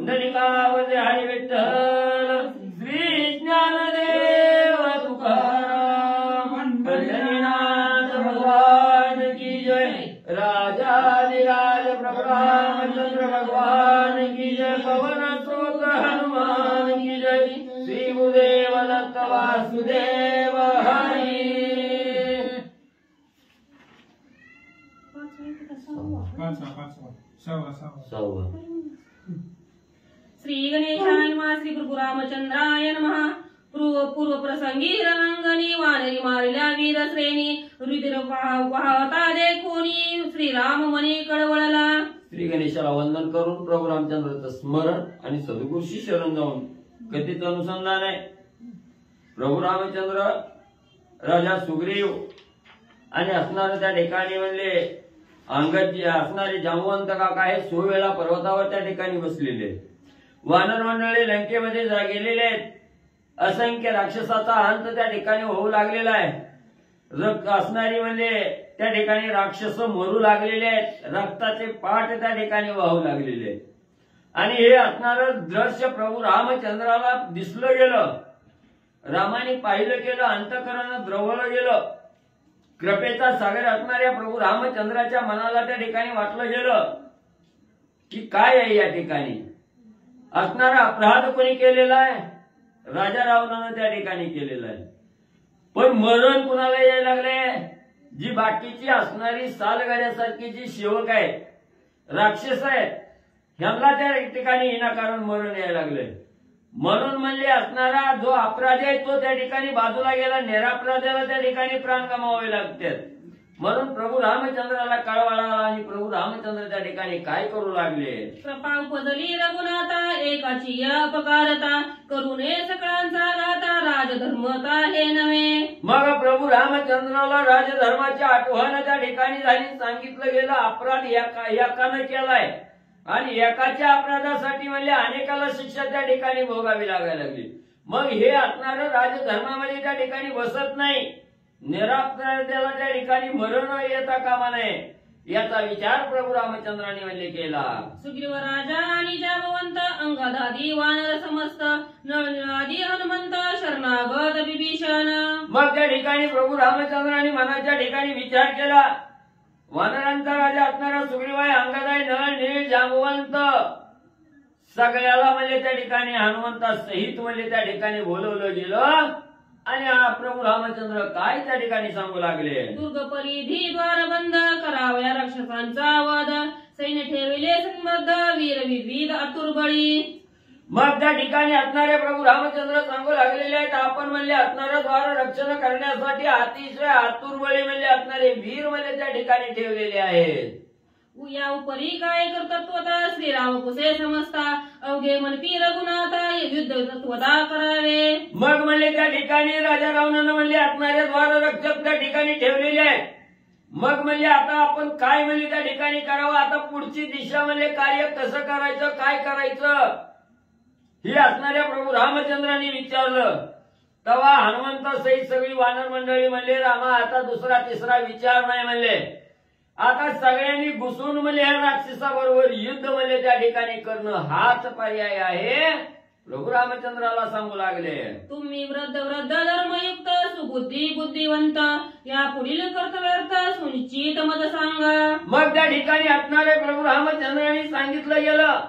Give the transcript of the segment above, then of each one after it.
पुंडलिकावते हरी विठ्ठल श्री ज्ञानदेव तुकाराम पंढरीनाथ भगवान की जय राजाधिराज प्रभु रामचंद्र भगवान की जय पवन सुत हनुमान की जय श्री गुरुदेव दत्त वासुदेव हरी श्री गणेशाय नमः श्री गुरु रामचंद्राय नमः पूर्व प्रसंगी रणांगणी वानरी मारल्या वीर श्रेणी रुधिर वाहता देखोनी श्रीराम मनी कळवळला। श्री गणेशाला वंदन करून प्रभू रामचंद्राचं स्मरण आणि सद्गुरूशी शरण जाऊन कथित अनुसंधान आहे। प्रभू रामचंद्र राजा सुग्रीव आणि असणारे त्या ठिकाणी म्हणले अंगद जे असणारे जांबुवंत काका हे 16 वेळा पर्वतावर त्या ठिकाणी बसलेले वानर मंडळी लंकेमध्ये गेलेले आहेत। असंख्य राक्षसाचा अंत त्या ठिकाणी होऊ लागलेला आहे। रक्त असणारी म्हणजे त्या ठिकाणी राक्षस मरू लागलेले आहेत। रक्ताचे पाठ त्या ठिकाणी वाहू लागलेले आहेत आणि हे असणारं दृश्य प्रभू रामचंद्राला दिसलं गेलं। रामाने पाहिलं केलं, अंतःकरण द्रवलं गेलं। कृपेचा सागर असणाऱ्या प्रभू रामचंद्राच्या मनाला त्या ठिकाणी वाटलं गेलं की काय आहे या ठिकाणी असणारा अपराध कोणी केलेला आहे? राजा रावणानं त्या ठिकाणी केलेला आहे। पण मरण कुणाला यायला लागले? जी बाकीची असणारी सालगाड्यासारखी जी सेवक आहेत, राक्षस आहेत, ह्यांना त्या ठिकाणी विनाकारण मरण यायला लागले। म्हणून म्हणजे असणारा जो अपराधी आहे तो त्या ठिकाणी बाजूला गेला, निरापराध्याला त्या ठिकाणी प्राण गमावावे लागतात। म्हणून प्रभू रामचंद्राला कळवळा आणि प्रभू रामचंद्र त्या ठिकाणी काय करू लागले? कृपा उपजली रघुनाथा एकाची अपकारता करुणे सकळांचा गाता राजधर्मता हे नव्हे। मग प्रभू रामचंद्राला राजधर्माची आठवण त्या ठिकाणी झाली। सांगितलं गेलं अपराध एकानं केलाय आणि एकाच्या अपराधासाठी म्हणजे अनेकाला शिक्षा त्या ठिकाणी भोगावी लागायला लागली। मग हे असणारं राजधर्मामध्ये त्या ठिकाणी बसत नाही। निरापराध्याला त्या ठिकाणी मरण येता कामा नये याचा विचार प्रभू रामचंद्राने म्हणजे केला। सुग्रीव राजा आणि जांबवंत अंगदादी वानर समस्त नळनिळादी हनुमंत शरणागत विभीषण। मग त्या ठिकाणी प्रभू रामचंद्राने मनाच्या ठिकाणी विचार केला। वानरांचा राजा असणारा सुग्रीव आहे, अंगद आहे, नळ नीळ जांबवंत सगळ्याला म्हणजे त्या ठिकाणी हनुमंता सहित म्हणजे त्या ठिकाणी बोलवलं गेलं आणि प्रभू रामचंद्र काय त्या ठिकाणी सांगू लागले? दुर्ग परिधी द्वार बंद करावया राक्षसांचा वध सैन्य ठेविले संबद्ध वीर विविध आतुरबळी। मग त्या ठिकाणी असणारे प्रभू रामचंद्र सांगू लागलेले आहेत आपण म्हणजे असणारं द्वार रक्षण करण्यासाठी अतिशय आतुरबळी म्हणजे असणारे वीर म्हणजे त्या ठिकाणी ठेवलेले आहेत। या उपरी काय कर्तृत्वता श्रीराम कुसे समजता अवघे मनपी रघुनाथा युद्ध तत्वता करावे। मग म्हणजे त्या ठिकाणी राजा रावणानं म्हणजे असणारे द्वार रक्षक त्या ठिकाणी ठेवलेले आहेत। मग म्हणजे आता आपण काय म्हणजे त्या ठिकाणी करावं? आता पुढची दिशा म्हणजे कार्य कसं करायचं, काय करायचं हे असणाऱ्या प्रभू रामचंद्रांनी विचारलं। तेव्हा हनुमंत सहित सगळी वानर मंडळी म्हणले रामा आता दुसरा तिसरा विचार नाही म्हणले। आता सगळ्यांनी घुसून म्हणजे ह्या राक्षसाबरोबर युद्ध म्हणजे त्या ठिकाणी करणं हाच पर्याय आहे। प्रभू रामचंद्राला सांगू लागले तुम्ही वृद्ध धर्मयुक्त सुबुद्धी बुद्धिवंत या पुढील कर्तव्यार्थ सुनिश्चित मत सांगा। मग त्या ठिकाणी असणारे प्रभू रामचंद्रांनी सांगितलं गेलं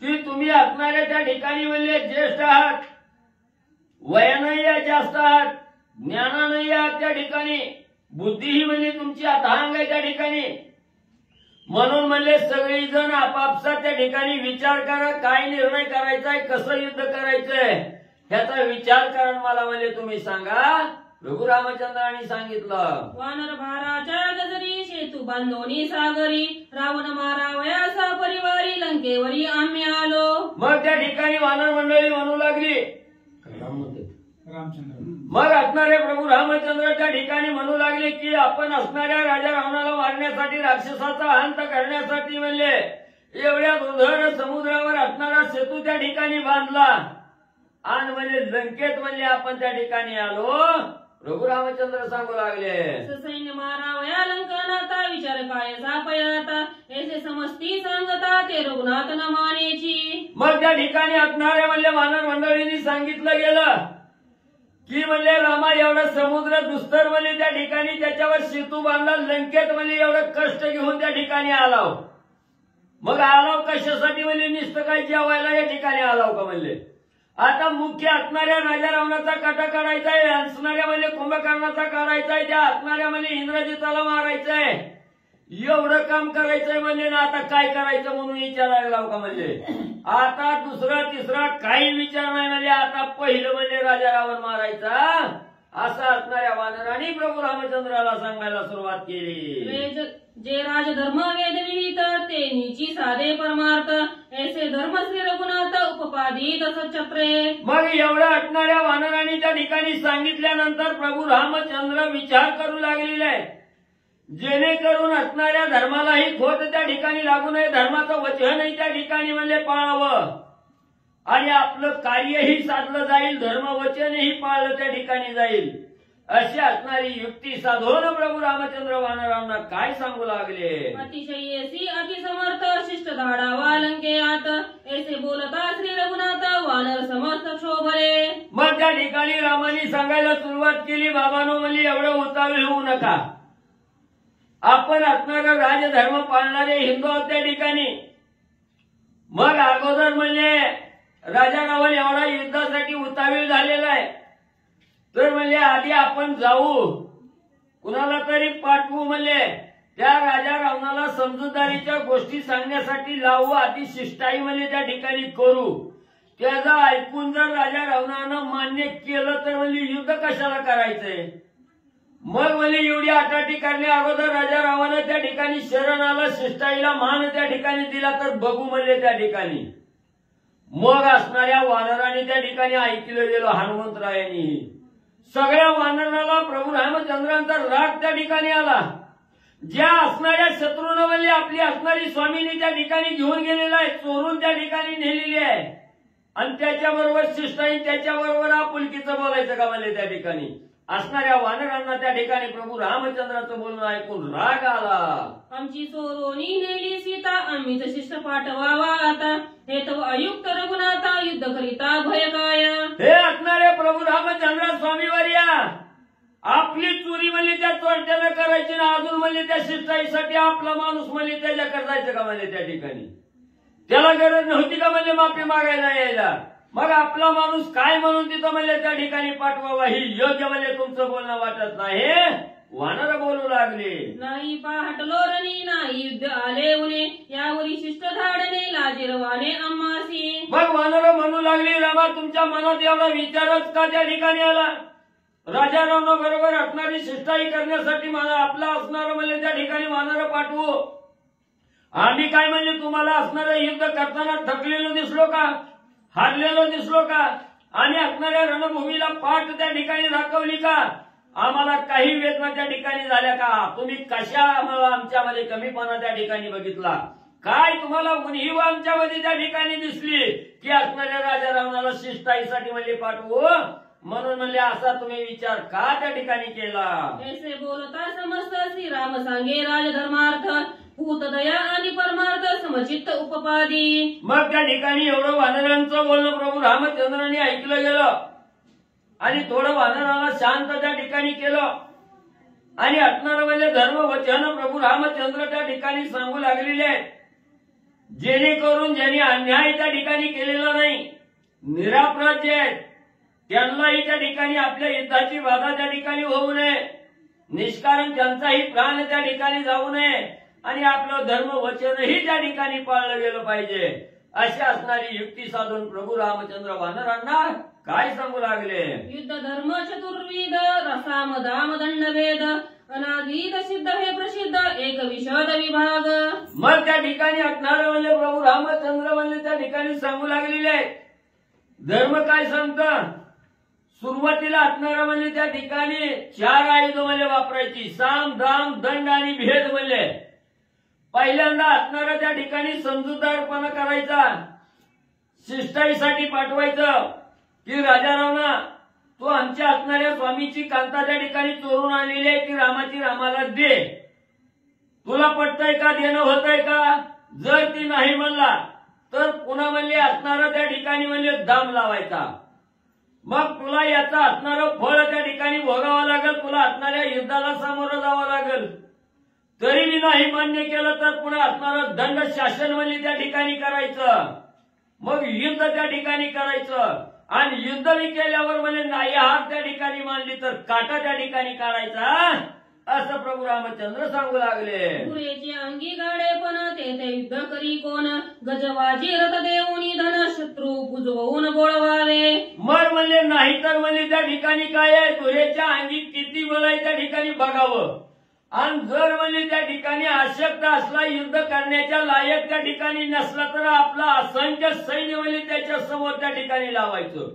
की तुम्ही असणारे त्या ठिकाणी म्हणजे ज्येष्ठ आहात, वयानंही जास्त आहात, ज्ञानानंही आहात त्या ठिकाणी, बुद्धीही म्हणजे तुमची अथांग आहे त्या ठिकाणी। म्हणून म्हणजे सगळी जण आपापसात त्या ठिकाणी विचार करा काय निर्णय करायचा आहे, कसं युद्ध करायचंय ह्याचा विचार करा मला म्हणजे तुम्ही सांगा। प्रभू रामचंद्रांनी सांगितलं वानर भाराच्या गजरी सेतू बांधोनी सागरी रावण मारावया सपरिवारी लंकेवरी आम्ही आलो। मग त्या ठिकाणी वानर मंडळी म्हणू लागली मग असणारे प्रभू रामचंद्र त्या ठिकाणी म्हणू लागले की आपण असणाऱ्या राजा रावणाला मारण्यासाठी राक्षसाचा अंत करण्यासाठी म्हणजे एवढ्या दुर्धर समुद्रावर असणारा सेतू त्या ठिकाणी बांधला आणि म्हणजे लंकेत म्हणजे आपण त्या ठिकाणी आलो। प्रभू रामचंद्र सांगू लागले सैन्य मारावया लंकनाथा विचार काय सापयाता ऐसे समस्ती सांगता ते रघुनाथ न मानेची। मग त्या ठिकाणी असणाऱ्या म्हणले वानर मंडळींनी सांगितलं गेलं की म्हणले रामा एवढा समुद्र दुस्तर म्हणले त्या ठिकाणी त्याच्यावर सेतू बांधला लंकेत म्हणले एवढं कष्ट घेऊन त्या ठिकाणी आलाव. मग आलाव कशासाठी म्हणले नुसतं काय जेवायला या ठिकाणी आलाव का म्हणले. आता मुख्य असणाऱ्या राजा रावणाचा काटा काढायचा आहे, असणाऱ्या म्हणजे कुंभकर्णाचा काढायचा आहे, त्या असणाऱ्या म्हणजे इंद्रजिताला मारायचं आहे, एवढं काम करायचंय म्हणजे ना आता काय करायचं म्हणून विचारायला लाव का म्हणजे. आता दुसरा तिसरा काही विचार नाही म्हणजे आता पहिलं म्हणजे राजा रावण मारायचा असं असणाऱ्या वानरांनी प्रभू रामचंद्राला सांगायला सुरुवात केली. जे राजधर्म वेद विहित ते नीची साधे परमार्थ ऐसे धर्म श्री रघुनाथ उपपादित सचत्रे. मग एवढं असणाऱ्या वानरांनी त्या ठिकाणी सांगितल्यानंतर प्रभू रामचंद्र विचार करू लागलेले आहे जेणेकरून असणाऱ्या धर्मालाही खोट त्या ठिकाणी लागू नये, धर्माचं वचनही त्या ठिकाणी म्हणजे पाळावं आणि आपलं कार्यही साधलं जाईल, धर्म वचनही पाळलं त्या ठिकाणी जाईल अशी असणारी युक्ती साधून प्रभू रामचंद्र वानरांना काय सांगू लागले. अतिशयसी अतिसमर्थ शिष्ट धाडावा लंकेयात ऐसे बोलता श्री रघुनाथ वानर समस्त क्षोभले. मग त्या ठिकाणी रामाने सांगायला सुरुवात केली बाबांनो म्हणजे एवढं उतावीळ होऊ नका, आपण असणारा राजधर्म पाळणारे हिंदू आहोत त्या ठिकाणी. मग अगोदर म्हणजे राजा रावण एवढा युद्धासाठी उतावीळ झालेला आहे तर म्हणजे आधी आपण जाऊ कुणाला तरी पाठवू म्हणजे त्या राजा रावणाला समजूतदारीच्या गोष्टी सांगण्यासाठी लावू, आधी शिष्टाई म्हणजे त्या ठिकाणी करू. त्याचं ऐकून जर राजा रावणानं मान्य केलं तर म्हणजे युद्ध कशाला करायचंय. मग म्हणजे एवढी आटाटी करण्या अगोदर राजा रावण त्या ठिकाणी शरण आला, शिष्टाईला मान त्या ठिकाणी दिला तर बघू म्हणले त्या ठिकाणी. मग असणाऱ्या वानरांनी त्या ठिकाणी ऐकलं गेलं हनुमंतरायांनी. सगळ्या वानराला प्रभू रामचंद्रांचा राग त्या ठिकाणी आला. ज्या असणाऱ्या शत्रूनं म्हणजे आपली असणारी स्वामीनी त्या ठिकाणी घेऊन गेलेला आहे, चोरून त्या ठिकाणी नेलेली आहे आणि त्याच्याबरोबर शिष्टाई त्याच्याबरोबर आपुलकीचं बोलायचं का म्हणजे त्या ठिकाणी. असणाऱ्या वानरांना त्या ठिकाणी प्रभू रामचंद्राचं बोलणं ऐकून राग आला. आमची चोरोनी नेली सीता आम्हीच शिष्ट पाठवावा आता हे तो अयुक्त रघुनाथा युद्ध करिता भय काय. हे असणारे प्रभू रामचंद्र स्वामीवर या आपली चोरी म्हणजे त्या चोरट्यानं करायची ना अजून म्हणजे त्या शिष्टाईसाठी आपला माणूस म्हणजे त्याच्याकडे जायचं का म्हणजे त्या ठिकाणी. त्याला गरज नव्हती का म्हणजे माफी मागायला यायला. मग आपला माणूस काय म्हणून तिथं म्हणजे त्या ठिकाणी पाठवावा ही योग्य म्हणजे तुमचं बोलणं वाटत नाही. वानर बोलू लागले नाही पाहटलो रणी नाही युद्ध आले उने यावरी शिष्ट धाडणे लाजिरवाने आम्हासी. मग वानर म्हणू लागली रामा तुमच्या मनात एवढा विचारच का त्या ठिकाणी आला. राजा रावणा बरोबर असणारी शिष्टाई करण्यासाठी मला आपला असणार म्हणजे त्या ठिकाणी वानर पाठवू. आम्ही काय म्हणजे तुम्हाला असणारं युद्ध करताना थकलेलो दिसलो का, हारलेलो दिसलो का, आणि असणाऱ्या रणभूमीला पाठ त्या ठिकाणी दाखवली का, आम्हाला काही वेदना त्या ठिकाणी झाल्या का, तुम्ही कशा आम्हाला आमच्यामध्ये कमीपणा त्या ठिकाणी बघितला, काय तुम्हाला उणीव आमच्यामध्ये त्या ठिकाणी दिसली की असणाऱ्या राजा रावणाला शिष्टाईसाठी म्हणजे पाठवू म्हणून म्हणले असा तुम्ही विचार का त्या ठिकाणी केला. ऐसे बोलता समस्त श्रीराम सांगे राजधर्मार्थ भूत दया आणि परमार्थ समचित्त उपपादी. मग त्या ठिकाणी एवढं वानरांचं बोलणं प्रभू रामचंद्रांनी ऐकलं गेलं आणि थोडं वानराला शांत त्या ठिकाणी केलं आणि असणारं म्हणजे धर्म वचन प्रभू रामचंद्र त्या ठिकाणी सांगू लागलेले आहेत जेणेकरून ज्यांनी अन्याय त्या ठिकाणी केलेला नाही, निरापराध जे आहेत त्यांनाही त्या ठिकाणी आपल्या युद्धाची बाधा त्या ठिकाणी होऊ नये, निष्कारण त्यांचाही प्राण त्या ठिकाणी जाऊ नये आणि आपलं धर्म वचनही त्या ठिकाणी पाळलं गेलं पाहिजे अशी असणारी युक्ती साधून प्रभू रामचंद्र वानरांना काय सांगू लागले. युद्ध धर्म चतुर्विध रसाम दाम दंड भेद अनादीत सिद्ध हे प्रसिद्ध एक विशद विभाग. मग त्या ठिकाणी असणारं म्हणजे प्रभू रामचंद्र म्हणजे त्या ठिकाणी सांगू लागलेले आहे. धर्म काय सांगतं, सुरुवातीला असणारं म्हणजे त्या ठिकाणी 4 आयुध म्हणजे वापरायची, साम दाम दंड आणि भेद म्हणजे. पहिल्यांदा असणारा त्या ठिकाणी समजूतदारपणा करायचा, शिष्टाईसाठी पाठवायचं की राजा रावणा तू आमच्या असणाऱ्या स्वामीची कांता त्या ठिकाणी चोरून आणलेली आहे ती रामाची रामाला दे, तुला पटतंय का, देणं होतंय का. जर ती नाही म्हणला तर पुन्हा म्हणले असणारा त्या ठिकाणी म्हणले दाम लावायचा. मग तुला याचा असणारं फळ त्या ठिकाणी भोगावं लागेल, तुला असणाऱ्या युद्धाला सामोरं जावं लागेल. तरी मी नाही मान्य केलं तर पुन्हा असणारं दंड शासन म्हणजे त्या ठिकाणी करायचं. मग युद्ध त्या ठिकाणी करायचं आणि युद्ध मी केल्यावर म्हणजे नाही हार त्या ठिकाणी मानली तर काटा त्या ठिकाणी काढायचा, असं प्रभू रामचंद्र सांगू लागले. पुरेचे अंगी गाडे पण तेथे युद्ध करी कोण, गजवाजी रथ देऊनी धन शत्रू बुजवून बोळवावे. मग म्हणजे नाही तर म्हणजे त्या ठिकाणी काय आहे, तुरेच्या अंगी किती बळ आहे त्या ठिकाणी बघावं. आणि जर म्हणजे त्या ठिकाणी अशक्त असला, युद्ध करण्याच्या लायक त्या ठिकाणी नसला तर आपला असंख्य सैन्य म्हणजे त्याच्या समोर त्या ठिकाणी लावायचं.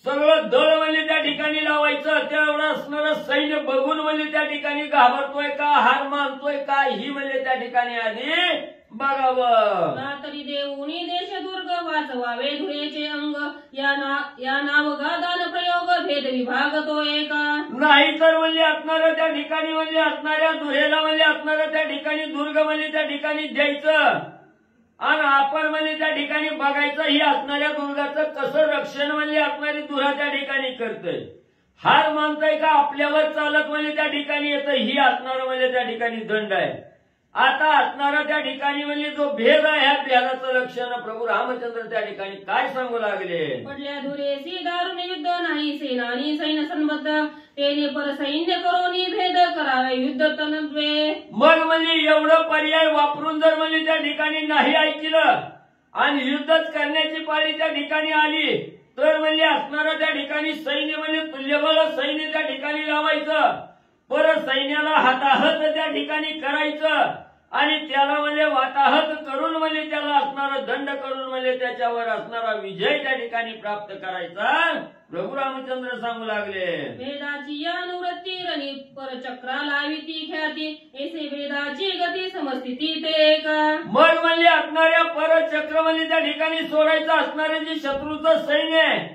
सगळं दळ म्हणजे त्या ठिकाणी लावायचं. तेवढं असणारं सैन्य बघून म्हणजे त्या ठिकाणी घाबरतोय का, हार मानतोय का, ही म्हणजे त्या ठिकाणी आधी बघावं. तरी देऊनी देश दुर्ग वाचवावे धुरेचे अंग, या नावगादान प्रयोग भेद विभाग तो एका. नाही तर म्हणजे असणारं त्या ठिकाणी म्हणजे असणाऱ्या दुहेला म्हणजे असणारं त्या ठिकाणी दुर्ग म्हणजे त्या ठिकाणी द्यायचं आणि आपण म्हणजे त्या ठिकाणी बघायचं ही असणाऱ्या दुर्गाचं कसं रक्षण म्हणजे असणारी दुरा त्या ठिकाणी करतय. हार मानतय का आपल्यावर चालत म्हणजे त्या ठिकाणी येतं, ही असणारं म्हणजे त्या ठिकाणी दंड आहे. आता असणारा त्या ठिकाणी म्हणजे जो भेद आहे, ह्या भेदाचं लक्षण प्रभू रामचंद्र त्या ठिकाणी काय सांगू लागले. पडल्या धुरेसी दारुण युद्ध नाही सेनानी सैन्य संबद्ध, तेने पर सैन्य करोनी भेद करावे युद्ध तनद्वे. मग म्हणजे एवढं पर्याय वापरून जर म्हणजे त्या ठिकाणी नाही ऐकलं आणि युद्धच करण्याची पाळी त्या ठिकाणी आली तर म्हणजे असणारं त्या ठिकाणी सैन्य म्हणजे तुल्यबळ सैन्य त्या ठिकाणी लावायचं. परत सैन्याला हाताहत त्या ठिकाणी करायचं आणि त्याला म्हणजे वाताहत करून म्हणजे त्याला असणारा दंड करून म्हणजे त्याच्यावर असणारा विजय त्या ठिकाणी प्राप्त करायचा, प्रभू रामचंद्र सांगू लागले. वेदाची अनुवृत्ती रणी पर चक्रा लाविती ख्याती, ऐसे वेदाची गती समस्थिती ते का. मग म्हणजे असणाऱ्या परचक्र म्हणजे त्या ठिकाणी सोडायचं, असणारे जे शत्रूचं सैन्य आहे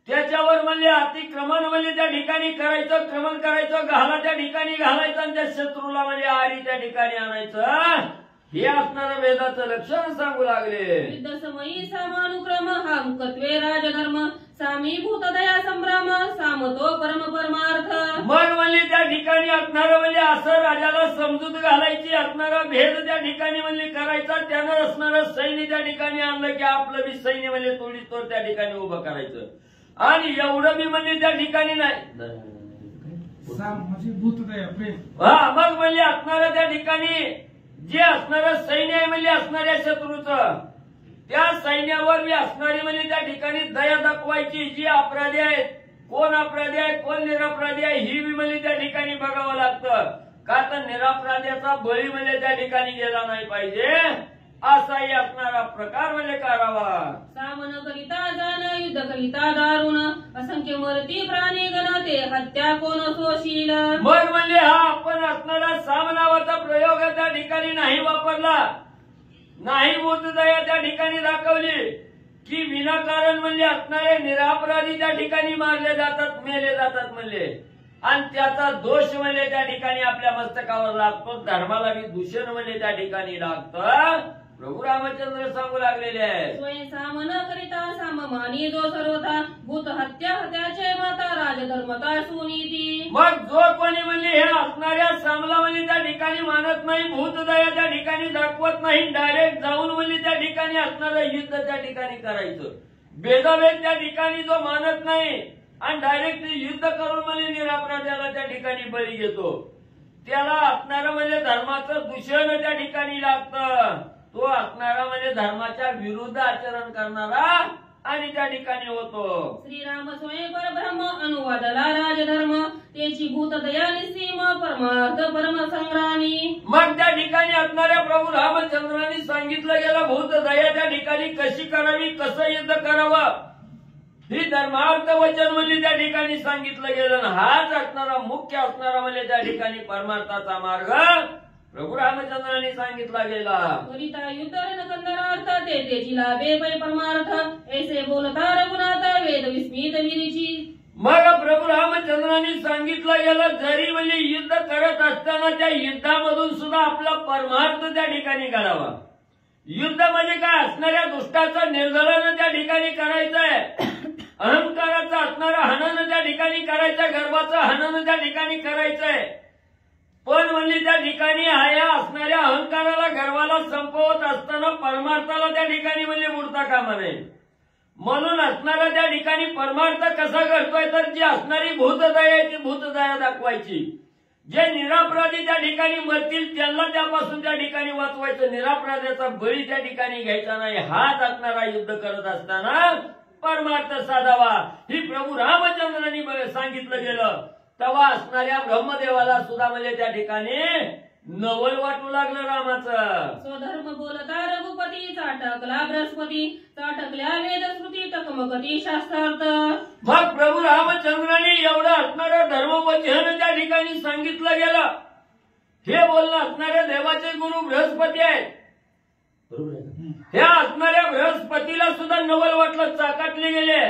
त्याच्यावर म्हणजे अतिक्रमण म्हणजे त्या ठिकाणी करायचं, क्रमण करायचं, घाला त्या ठिकाणी घालायचं आणि त्या शत्रूला म्हणजे आरी त्या ठिकाणी आणायचं, हे असणारं वेदाचं लक्षण सांगू लागले. युद्ध समयी सामानुक्रम हा मुकत्वे राजधर्म, सामीभूत दया संभ्रम सामतो परम परमार्थ. मग म्हणजे त्या ठिकाणी असणारं म्हणजे असं राजाला समजूत घालायची, असणारा भेद त्या ठिकाणी म्हणजे करायचा, त्यानं असणारं सैन्य त्या ठिकाणी आणलं की आपलं बी सैन्य म्हणजे तोडीस तोड त्या ठिकाणी उभं करायचं. आणि एवढं बी म्हणजे त्या ठिकाणी नाही म्हणजे भूतदया प्रेम. हा, मग म्हणजे असणारं त्या ठिकाणी जे असणारं सैन्य आहे म्हणजे असणाऱ्या शत्रूचं, त्या सैन्यावर बी असणारी म्हणजे त्या ठिकाणी दया दाखवायची. जी अपराधी आहेत, कोण अपराधी आहे कोण निरपराधी आहे ही बी म्हणजे त्या ठिकाणी बघावं लागतं. का तर निरपराध्याचा बळी म्हणजे त्या ठिकाणी गेला नाही पाहिजे, असाही असणारा प्रकार म्हणजे करावा. सामन करिता जाण युद्ध करिता दारुण, असंख्य मरती प्राणी गण ते हत्या कोण सोशील. मग म्हणजे हा आपण असणारा सामनावाचा प्रयोग त्या ठिकाणी नाही वापरला, नाही बोधदया त्या ठिकाणी दाखवली की विनाकारण म्हणजे असणारे निरापराधी त्या ठिकाणी मारले जातात, मेले जातात म्हणले, आणि त्याचा दोष म्हणजे त्या ठिकाणी आपल्या मस्तकावर लागतो, धर्माला बी दूषण म्हणजे त्या ठिकाणी लागतं, प्रभू रामचंद्र सांगू लागलेले आहे. स्वयं सामन करिता साममानी जो सर्वथा, भूत हत्या हत्याचे माता राजधर्मता सुनीती. मग जो कोणी म्हणजे हे असणाऱ्या सामला म्हणजे त्या ठिकाणी मानत नाही, भूतदया त्या ठिकाणी दाखवत नाही, डायरेक्ट जाऊन म्हणजे त्या ठिकाणी असणारं युद्ध त्या ठिकाणी करायचं, भेदाभेद त्या ठिकाणी जो मानत नाही आणि डायरेक्ट युद्ध करून म्हणजे निरापराध्याला त्या ठिकाणी बळी घेतो, त्याला असणारं म्हणजे धर्माचं दूषण त्या ठिकाणी लागतं. तो असणारा म्हणजे धर्माच्या विरुद्ध आचरण करणारा आणि त्या ठिकाणी होतो. श्रीराम स्वयं परब्रह्म अनुवादला राजधर्म, त्याची भूतदया निसीम परमार्थ परम संग्रामी. मग त्या ठिकाणी असणाऱ्या प्रभू रामचंद्रांनी सांगितलं गेलं भूतदया त्या ठिकाणी कशी करावी, कसं युद्ध करावं, ही धर्मार्थ वचन म्हणजे त्या ठिकाणी सांगितलं गेलं. हाच असणारा मुख्य असणारा म्हणजे त्या ठिकाणी परमार्थाचा मार्ग प्रभू रामचंद्रांनी सांगितला गेला. करिता युद्ध कंदरार्थ ते त्याची लाभे पै परमार्थ, ऐसे बोलता रघुनाथ वेद विस्मित विरीची. मग प्रभू रामचंद्रांनी सांगितलं गेलं जरी म्हणजे युद्ध करत असताना त्या युद्धामधून सुद्धा आपला परमार्थ त्या ठिकाणी करावा. युद्ध म्हणजे काय? असणाऱ्या दुष्टाचं निर्जलन त्या ठिकाणी करायचंय, अहंकाराचं असणारं हनन त्या ठिकाणी करायचंय, गर्भाचं हनन त्या ठिकाणी करायचंय. पण म्हणजे त्या ठिकाणी या असणाऱ्या अहंकाराला गर्वाला संपवत असताना परमार्थाला त्या ठिकाणी म्हणजे बुडता कामा नये. म्हणून असणारा त्या ठिकाणी परमार्थ कसा घडतोय तर जी असणारी भूतदया आहे ती भूतदया दाखवायची. जे निरापराधी त्या ठिकाणी मरतील त्यांना त्यापासून त्या ठिकाणी वाचवायचं, निरापराध्याचा बळी त्या ठिकाणी घ्यायचा नाही. हाच असणारा युद्ध करत असताना परमार्थ साधावा ही प्रभू रामचंद्रांनी सांगितलं गेलं. तेव्हा असणाऱ्या ब्रह्मदेवाला सुद्धा म्हणजे त्या ठिकाणी नवल वाटू लागलं रामाचं. स्वधर्म बोलता रघुपती चाटकला बृहस्पती, चाटकल्या वेदस्मृती टकमकती शास्त्रार्थ. मग प्रभू रामचंद्रांनी एवढं असणारं धर्मवचन त्या ठिकाणी सांगितलं गेलं. हे बोलणं असणाऱ्या देवाचे गुरु बृहस्पती आहेत. बरोबर आहे. ह्या असणाऱ्या बृहस्पतीला सुद्धा नवल वाटलं, चाकाटले गेले.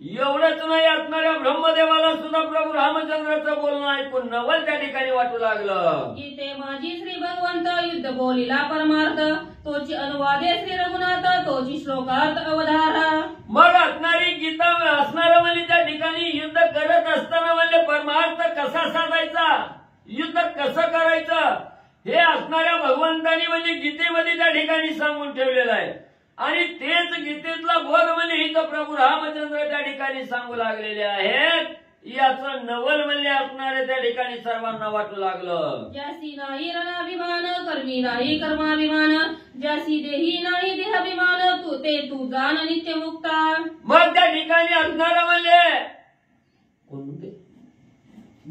एवढंच नाही, असणाऱ्या ब्रह्मदेवाला सुद्धा प्रभू रामचंद्राचं बोलणं ऐकून नवल त्या ठिकाणी वाटू लागलं. गीते माझी श्री भगवंत युद्ध बोलिला परमार्थ, तोची अनुवादे श्री रघुनाथ, तोची श्लोकार्थ अवधारा. मग असणारी गीता असणारं म्हणजे त्या ठिकाणी युद्ध करत असताना म्हणजे परमार्थ कसा साधायचा, युद्ध कसं करायचं हे असणाऱ्या भगवंतानी म्हणजे गीतेमध्ये त्या ठिकाणी सांगून ठेवलेलं आहे. आणि तेच गीतेतला बोध म्हणजे इथं प्रभू रामचंद्र त्या ठिकाणी सांगू लागलेले आहेत. याचं नवल म्हणजे असणारे त्या ठिकाणी सर्वांना वाटू लागलं. ज्यासी नाही रणाभिमान, कर्मी नाही कर्माभिमान, ज्यासी देही नाही देहाभिमान, तू जाण नित्य मुक्ता. मग त्या ठिकाणी असणारं म्हणजे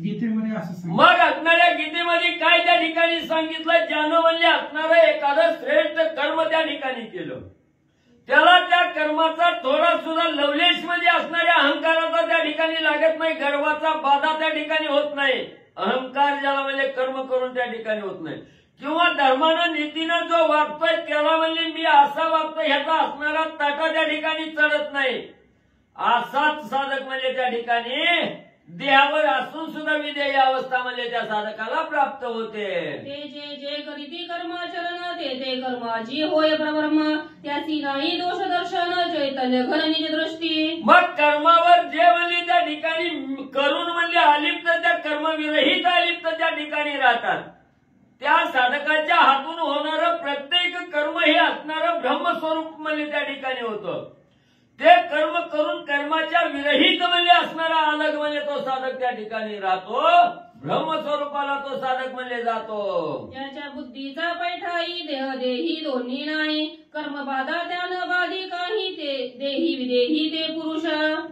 गीतेमध्ये असं मग असणाऱ्या गीतेमध्ये काय त्या ठिकाणी सांगितलं? ज्यानं म्हणजे असणारं एखादं श्रेष्ठ कर्म त्या ठिकाणी केलं त्याला त्या कर्माचा थोडा सुद्धा लवलेश म्हणजे असणाऱ्या अहंकाराचा त्या ठिकाणी लागत नाही, गर्वाचा बाधा त्या ठिकाणी होत नाही. अहंकार ज्याला म्हणजे कर्म करून त्या ठिकाणी होत नाही, किंवा धर्मानं नीतीनं जो वागतोय त्याला म्हणजे मी असा वागतोय ह्याचा असणारा ताटा त्या ठिकाणी चढत नाही. असाच साधक म्हणजे त्या ठिकाणी देहावर असून सुद्धा विधेय अवस्था म्हणजे त्या साधकाला प्राप्त होते. ते जे करीती कर्माचरण, ते कर्माची होय परब्रह्म, त्याची नाही दोष दर्शन, चैतन्य घन निज दृष्टी. मग कर्मावर जे म्हणजे त्या ठिकाणी करून म्हणजे अलिप्त, त्या कर्मविरहित अलिप्त त्या ठिकाणी राहतात, त्या साधकाच्या हातून होणारं प्रत्येक कर्म हे असणारं ब्रह्मस्वरूप म्हणजे त्या ठिकाणी होतं. ते कर्म करून कर्माच्या विरहित म्हणजे असणारा अलग म्हणजे तो साधक त्या ठिकाणी राहतो, ब्रह्मस्वरूपाला तो साधक म्हणजे जातो. त्याच्या बुद्धीचा पैठाई देह देही दोन्ही नाही, कर्मबाधा त्यानं बाधी काही, ते देही विदेही ते पुरुष.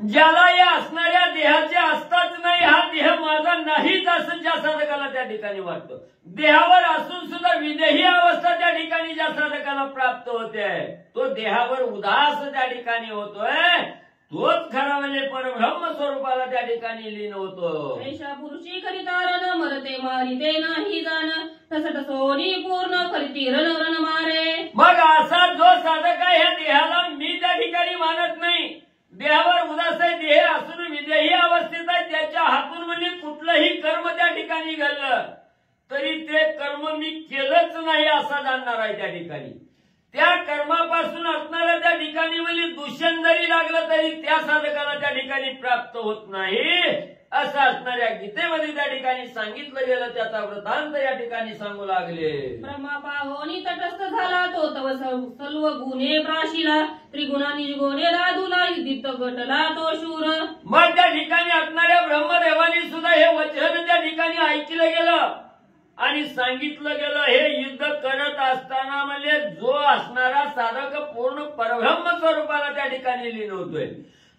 ज्याला या असणाऱ्या देहाचे असताच नाही, हा देह माझा नाहीच असं ज्या साधकाला त्या ठिकाणी वाटतं, देहावर असून सुद्धा विदेही अवस्था त्या ठिकाणी ज्या साधकाला प्राप्त होते, तो देहावर उदास त्या ठिकाणी होतोय, तोच खरा म्हणजे परब्रह्म स्वरूपाला त्या ठिकाणी लीन होतो. ऐशा पुरुषी करितारण, मरते मारिते नाही जाण, तसट सोनी पूर्ण करीती रण मारे. मग असा जो साधक आहे ह्या देहाला मी त्या ठिकाणी मानत नाही, देहावर उदास आहे, देह असून विदेही अवस्थेत आहे, त्याच्या हातून म्हणजे कुठलंही कर्म त्या ठिकाणी घडलं तरी ते कर्म मी केलंच नाही असा जाणणार आहे. त्या ठिकाणी त्या कर्मापासून असणाऱ्या त्या ठिकाणी म्हणजे दूषण जरी लागलं तरी त्या साधकाला त्या ठिकाणी प्राप्त होत नाही असं असणाऱ्या गीतेमध्ये त्या ठिकाणी सांगितलं गेलं. त्याचा वृत्तांत या ठिकाणी सांगू लागले. ब्रह्मापाहोनी तटस्थ झाला, तो तव सर्व गुणे प्राशिला, त्रिगुणा निजगुणे दादूला, युधित गटला तो शूर. मग त्या ठिकाणी असणाऱ्या ब्रह्मदेवानी सुद्धा हे वचन त्या ठिकाणी ऐकलं गेलं आणि सांगितलं गेलं. हे युद्ध करत असताना म्हणजे जो असणारा साधक पूर्ण परब्रह्म स्वरूपाला त्या ठिकाणी लीन होतोय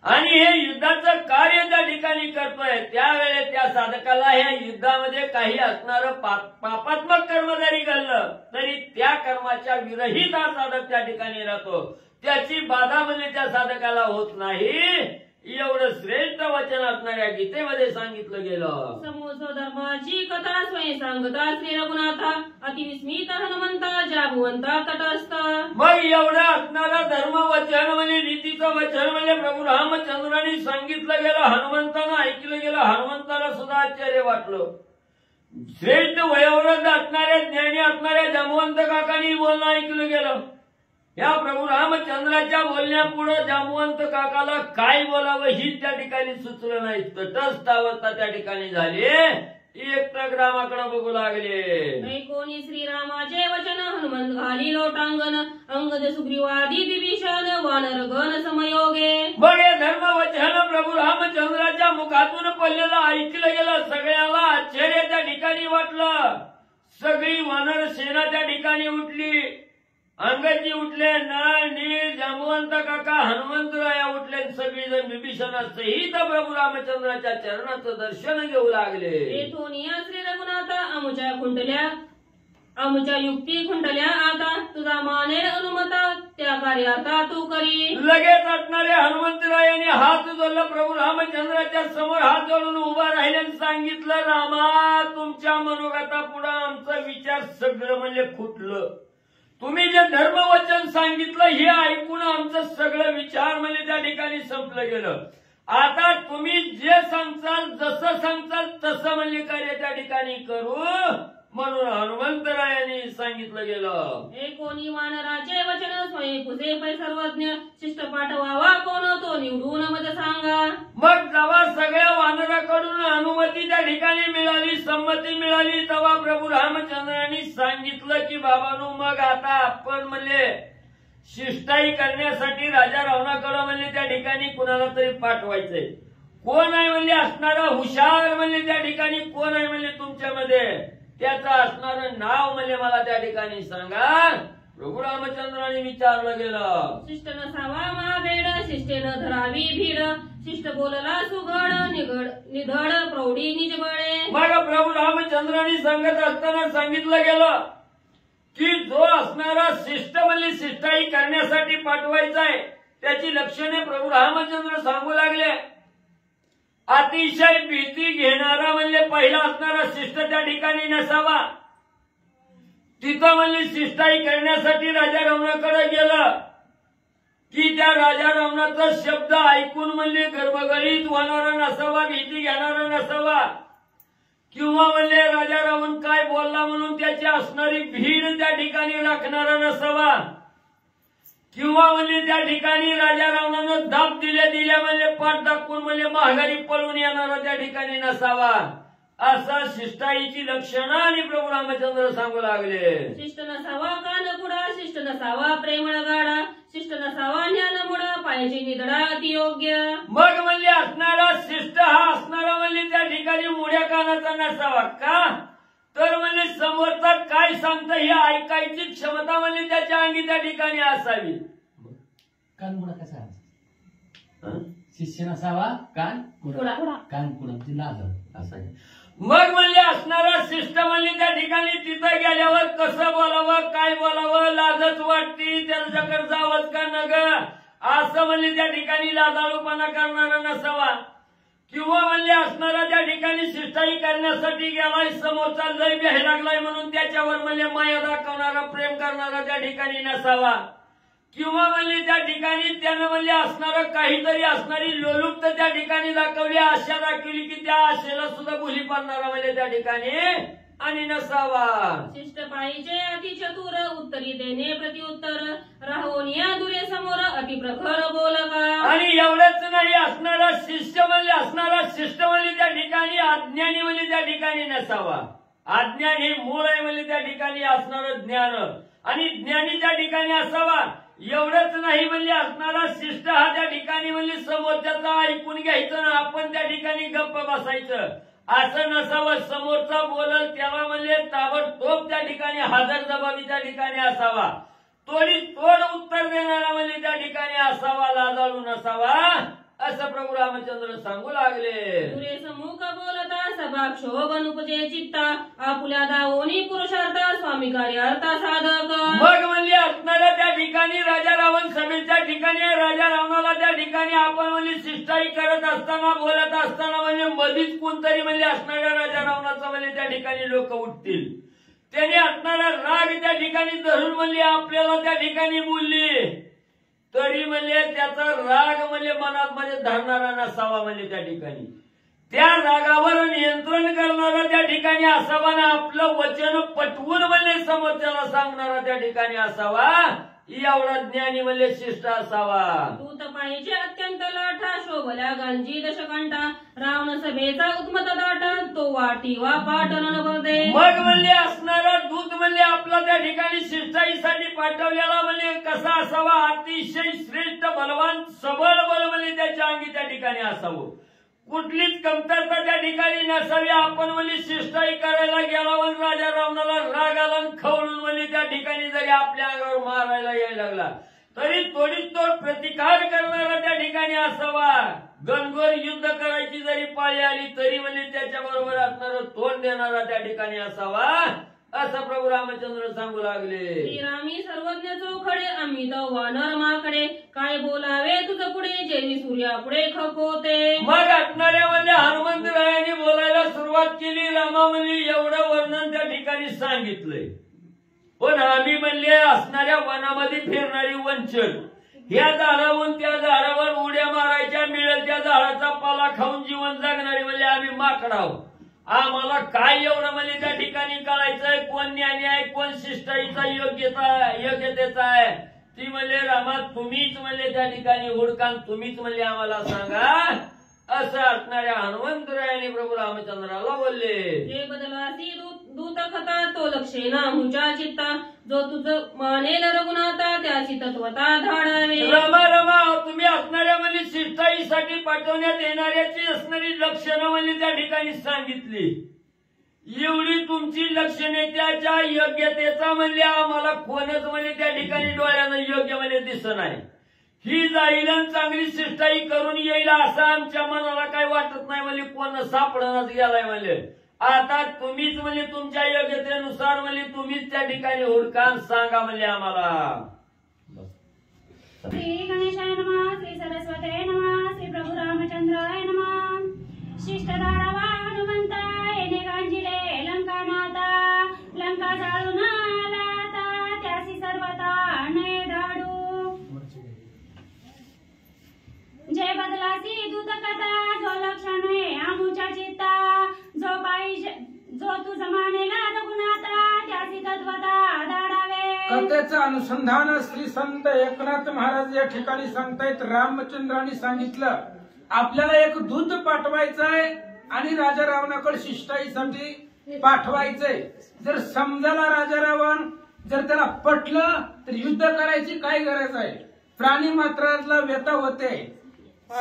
आणि हे युद्धाचं कार्य त्या ठिकाणी करतोय, त्यावेळेस त्या साधकाला ह्या युद्धामध्ये काही असणारं पापात्मक कर्म जरी घडलं तरी त्या कर्माच्या विरहित हा साधक त्या ठिकाणी राहतो, त्याची बाधा म्हणजे त्या साधकाला होत नाही. एवढं श्रेष्ठ वचन असणाऱ्या गीतेमध्ये सांगितलं गेलं. समोस धर्माची कथा स्वयं सांगता श्री रघुनाथा, अतिविस्मित हनुमंता जागवंता तटस्थ. मग एवढं असणारं धर्म वचन म्हणजे नीतीचं वचन म्हणजे प्रभू रामचंद्रांनी सांगितलं गेलं, हनुमंतानं ऐकलं गेलं. हनुमंताला सुद्धा आश्चर्य वाटलं. श्रेष्ठ वयोवृद्ध असणाऱ्या ज्ञानी असणाऱ्या जामवंत काकांनी बोलणं ऐकलं गेलं. या प्रभू रामचंद्राच्या बोलण्यापुढे जांबुवंत काकाला काय बोलावं ही त्या ठिकाणी सुचलं नाही. तटस्थ अवस्था त्या ठिकाणी झाली. एकटक रामाकडे बघू लागले. ऐकोनी श्रीरामाचे वचन हनुमंत घाली लोटांगण अंगद सुग्रीवादी विभीषण वानर गण समयोगे. मग हे धर्म वचन प्रभू रामचंद्राच्या मुखातून पडलेलं ऐकलं गेलं. सगळ्याला आश्चर्य त्या ठिकाणी वाटलं. सगळी वानर सेना त्या ठिकाणी उठली. अंगदजी उठले, नळ नीळ जांबुवंत काका हनुमंतराया उठले. सगळीजण विभीषणासहित प्रभू रामचंद्राच्या चरणाचं दर्शन घेऊ लागले. येथून या श्री रघुनाथ आमुच्या खुंटल्या आमुच्या युक्ती खुंटल्या. आता तुझा मानेर अनुमता त्या कार्याता तू करी. लगेच असणारे हनुमंतरायाने हात जोडला. प्रभू रामचंद्राच्या समोर हात जोडून उभा राहिल्याने सांगितलं, रामा तुमच्या मनोगतापुढे आमचा विचार सगळं म्हणजे खुटलं. तुम्ही जे धर्मवचन सांगितलं हे ऐकून आमचं सगळं विचार म्हणजे त्या ठिकाणी संपलं गेलं. आता तुम्ही जे सांगचाल जसं सांगचाल तसं म्हणजे कार्य त्या ठिकाणी करू म्हणून हनुमंतरायांनी सांगितलं गेलं. कोणी वानराचे वचन स्वयंपुसे पै सर्वज्ञ शिष्ट पाठवावा कोण तो निवडून मत सांगा. मग जेव्हा सगळ्या वानराकडून अनुमती त्या ठिकाणी मिळाली, संमती मिळाली, तेव्हा प्रभू रामचंद्रांनी सांगितलं की बाबांनो मग आता आपण म्हणजे शिष्टाई करण्यासाठी राजा रावणाकडे म्हणजे त्या ठिकाणी कुणाला तरी पाठवायचंय. कोण आहे म्हणजे असणारा हुशार म्हणजे त्या ठिकाणी कोण आहे म्हणजे तुमच्यामध्ये त्याचं असणारं नाव म्हणजे मला त्या ठिकाणी सांगा. प्रभू रामचंद्रांनी विचारलं गेलं. शिष्ट नसावा महाभेड शिष्टेनं धरावी भीड शिष्ट बोलला सुघड निधड प्रौढी निजबळे. मग प्रभू रामचंद्रांनी सांगत असताना सांगितलं गेलं की जो असणारा शिष्ट म्हणजे शिष्टाई करण्यासाठी पाठवायचा आहे त्याची लक्षणे प्रभू रामचंद्र सांगू लागले. अतिशय भीती घेणारा म्हणजे पहिला असणारा शिष्ट त्या ठिकाणी नसावा. तिथं म्हणजे शिष्टाई करण्यासाठी राजा रावणाकडे गेलं की त्या राजा रावणाचा शब्द ऐकून म्हणजे गर्भगरीत होणारा नसावा, भीती घेणारा नसावा किंवा म्हणजे राजा रावण काय बोलला म्हणून त्याची असणारी भीड त्या ठिकाणी राखणारा नसावा किंवा म्हणजे त्या ठिकाणी राजा रावणानं दाब दिल्या म्हणजे पाठ दाखवून म्हणजे माघारी पळून येणारा त्या ठिकाणी नसावा. असा शिष्टाईची लक्षणं आणि प्रभू रामचंद्र सांगू लागले. शिष्ट नसावा कानकुडा शिष्ट नसावा प्रेमळ गाडा शिष्ट नसावा ज्ञानमुडा पायाची निधडा अतियोग्य. मग म्हणजे असणारा शिष्ट हा असणारा म्हणजे त्या ठिकाणी मोठ्या कानाचा नसावा. का तर म्हणजे समोरचा काय सांगतं हे ऐकायची क्षमता म्हणजे त्याच्या अंगी त्या ठिकाणी असावी. कानपुडा कसा शिष्य नसावा कान कानपुडा ती लाज असा. मग म्हणजे असणारा शिष्ट म्हणजे त्या ठिकाणी तिथं गेल्यावर कसं बोलावं काय बोलावं लाजच वाटती त्याच्याकडे जावंच का नग असं म्हणजे त्या ठिकाणी लाजाळूपणा करणारा नसावा किंवा म्हणजे असणारा त्या ठिकाणी शिष्टाई करण्यासाठी गेलाय समोरचा लय भ्यायला लागलाय म्हणून त्याच्यावर म्हणजे माया दाखवणारा प्रेम करणारा त्या ठिकाणी नसावा किंवा म्हणजे त्या ठिकाणी त्यानं म्हणजे असणारं काहीतरी असणारी लोलुप्त त्या ठिकाणी दाखवली आशा दाखवली की त्या आशेला सुद्धा भुली पाडणारा म्हणजे त्या ठिकाणी आणि नसावा. शिष्ट पाहिजे अति चतुर उत्तरी देणे प्रत्युत्तर राहोनिया दुरे समोर अति प्रखर बोलका. आणि एवढंच नाही असणारा शिष्य म्हणजे असणारा शिष्ट म्हणजे त्या ठिकाणी अज्ञानी म्हणजे त्या ठिकाणी नसावा. अज्ञान हे मूळ आहे म्हणजे त्या ठिकाणी असणारं ज्ञान आणि ज्ञानी त्या ठिकाणी असावा. एवढंच नाही म्हणजे असणारा शिष्ट हा त्या ठिकाणी म्हणजे समोरच्याचा ऐकून घ्यायचं ना आपण त्या ठिकाणी गप्प बसायचं असं नसावं. समोरचा बोलल त्याला म्हणजे ताबडतोब त्या ठिकाणी हजर जबाबी त्या ठिकाणी असावा. तोडी तोड उत्तर देणारा म्हणजे त्या ठिकाणी असावा लाजाळू नसावा असं प्रभू रामचंद्र सांगू लागले. दुरे सम्मुख बोलता सभा क्षोभन उपजे चित्ता आपुल्या दावोनी पुरुषार्था स्वामी कार्यार्था साधक. मग म्हणजे असणाऱ्या त्या ठिकाणी राजा रावण सभेच्या ठिकाणी राजा रावणाला त्या ठिकाणी आपण म्हणजे शिष्टाई करत असताना बोलत असताना म्हणजे मधीच कोणतरी म्हणजे असणाऱ्या राजा रावणाचा म्हणजे त्या ठिकाणी लोक उठतील त्याने असणारा राग त्या ठिकाणी धरून म्हणजे आपल्याला त्या ठिकाणी बोलली तरी म्हणजे त्याचा राग म्हणजे मनात म्हणजे धरणारा नसावा म्हणजे त्या ठिकाणी त्या रागावर नियंत्रण करणारा त्या ठिकाणी असावा ना आपलं वचन पटवून म्हणजे समोरच्याला सांगणारा त्या ठिकाणी असावा. एवढा ज्ञानी म्हणले शिष्ट असावा. दूत पाहिजे अत्यंत लाठा शोभल्या गांजी दशकंठा रावण सभेचा उत्मत दाटा तो वाटी वा पाटण नभते. मग म्हणले असणारा दूत म्हणले आपला त्या ठिकाणी शिष्टाईसाठी पाठवलेला म्हणजे कसा असावा, अतिशय श्रेष्ठ बलवान सबळ बल म्हणजे त्याच्या अंगी त्या ठिकाणी असावं, कुठलीच कमतरता त्या ठिकाणी नसावी. आपण म्हणजे शिष्टाई करायला गेला व राजा रावणाला राग आला आणि खवळून म्हणजे त्या ठिकाणी जरी आपल्या अंगावर मारायला यायला लागला तरी तोडीत तोड प्रतिकार करणारा त्या ठिकाणी असावा. गणगोर युद्ध करायची जरी पाळी आली तरी म्हणजे त्याच्या बरोबर असणारं तोंड देणारा त्या ठिकाणी असावा, असं प्रभू रामचंद्र सांगू लागले. श्रीरामी सर्वज्ञ चोखडे अमित वानर माकडे काय बोलावे तुझं पुढे जेवी सूर्या पुढे खपोते. मग असणाऱ्या म्हणजे हनुमंतरायांनी बोलायला सुरुवात केली. रामा म्हणजे एवढं वर्णन त्या ठिकाणी सांगितलंय, पण आम्ही म्हणले असणाऱ्या वनामध्ये फिरणारी वंचन, ह्या झाडावरून त्या झाडावर उड्या मारायच्या, मिळेल त्या झाडाचा पाला खाऊन जीवन जगणारी म्हणजे आम्ही माकडाव. आम्हाला काय एवढं म्हणजे त्या ठिकाणी कळायचंय कोण ज्ञानी आहे कोण शिष्टाईचा योग्यतेचा आहे. ती म्हणले रामा तुम्हीच म्हणले त्या ठिकाणी हुडकान तुम्हीच म्हणले आम्हाला सांगा, असं असणाऱ्या हनुमंतरायाने प्रभू रामचंद्राला बोलले. जे बदलासी दूत कथा तो लक्षेना मुच्या चित्ता जो तुझं मानेल रघुनाथा त्याची तत्वता धाडावे. रमा रमा तुम्ही असणाऱ्या म्हणजे शिष्टाईसाठी पाठवण्यात येणाऱ्याची असणारी लक्षणं म्हणजे त्या ठिकाणी सांगितली. एवढी तुमची लक्षणे त्याच्या योग्यतेचा म्हणजे आम्हाला कोणच म्हणजे त्या ठिकाणी डोळ्यानं योग्य म्हणजे दिसत नाही. ही जाईल आणि चांगली शिष्टाई करून येईल असं आमच्या मनाला काही वाटत नाही म्हणजे कोण सापडणच गेलाय म्हणजे. आता तुम्हीच म्हणजे तुमच्या योग्यतेनुसार म्हणजे तुम्हीच त्या ठिकाणी हुडकान सांगा म्हणजे आम्हाला. श्री गणेशाय नमः, श्री सरस्वते नमः, श्री प्रभू रामचंद्राय नमः. शिष्टदारावा हनुमंता येणे गांजिले लंकानाथा लंका जाळून आला आता त्यासी सर्वता नये धाडू. जय बदलासी दूत कथा जो लक्षणे आमुच्या चित्ता जो पाहिजे जो तू जमानेला रघुनाथा त्यासी तत्वता धाडावे. कथेचं अनुसंधान श्री संत एकनाथ महाराज या ठिकाणी सांगतायत. रामचंद्रांनी सांगितलं आपल्याला एक दूत पाठवायचं आहे आणि राजा रावणाकडे शिष्टाईसाठी पाठवायचंय. जर समजाला राजा रावण जर त्याला पटलं तर युद्ध करायची काय गरज आहे. प्राणी मात्राला व्यथा होते,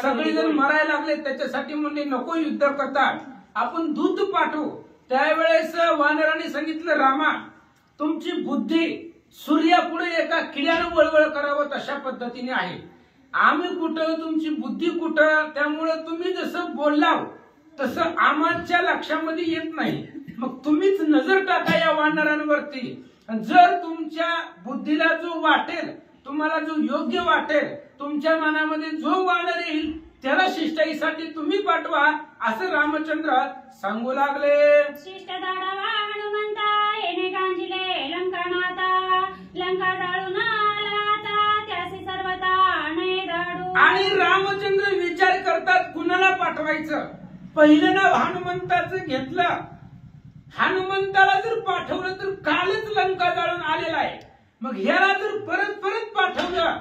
सगळी जण मरायला लागले त्याच्यासाठी म्हणजे नको युद्ध करतात, आपण दूत पाठवू. त्यावेळेस वानरांनी सांगितलं रामा तुमची बुद्धी सूर्यापुढे एका किड्यानं वळवळ करावं तशा पद्धतीने आहे. आम्ही कुठं तुमची बुद्धी कुठं, त्यामुळे तुम्ही जसं बोललाव तसं आमच्या लक्षामध्ये येत नाही. मग तुम्हीच नजर टाका या वानरांवरती. जर तुमच्या बुद्धीला जो वाटेल तुम्हाला जो योग्य वाटेल तुमच्या मनामध्ये जो वानर येईल त्याला शिष्टाईसाठी तुम्ही पाठवा असं रामचंद्र सांगू लागले. शिष्टदारावा हनुमंता येणे गांजिले लंकानाथा लंका जाळून आला आता त्यासी सर्वता नये धाडू. आणि रामचंद्र विचार करतात कुणाला पाठवायचं. पहिलं नाव हनुमंताचं घेतलं. हनुमंताला जर पाठवलं तर कालच लंका जाळून आलेला आहे, मग ह्याला जर परत परत पाठवलं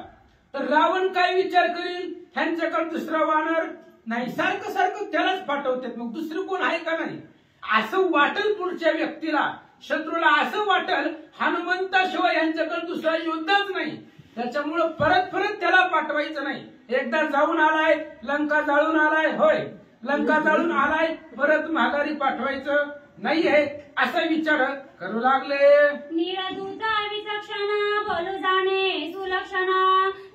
तर रावण काय विचार करील, ह्यांच्याकडे दुसरा वानर नाही, सारखं सारखं त्यालाच पाठवतात, मग दुसरं कोण आहे का नाही असं वाटेल पुढच्या व्यक्तीला, शत्रूला असं वाटेल हनुमंताशिवाय ह्यांच्याकडे दुसरा योद्धाच नाही. त्याच्यामुळं परत परत त्याला पाठवायचं नाही. एकदा जाऊन आलाय लंका जाळून आलाय, होय लंका जाळून आलाय, परत माघारी पाठवायचं नाहीये असा विचार करू लागले. नीळदूत विचक्षण बोलू जाणे सुलक्षण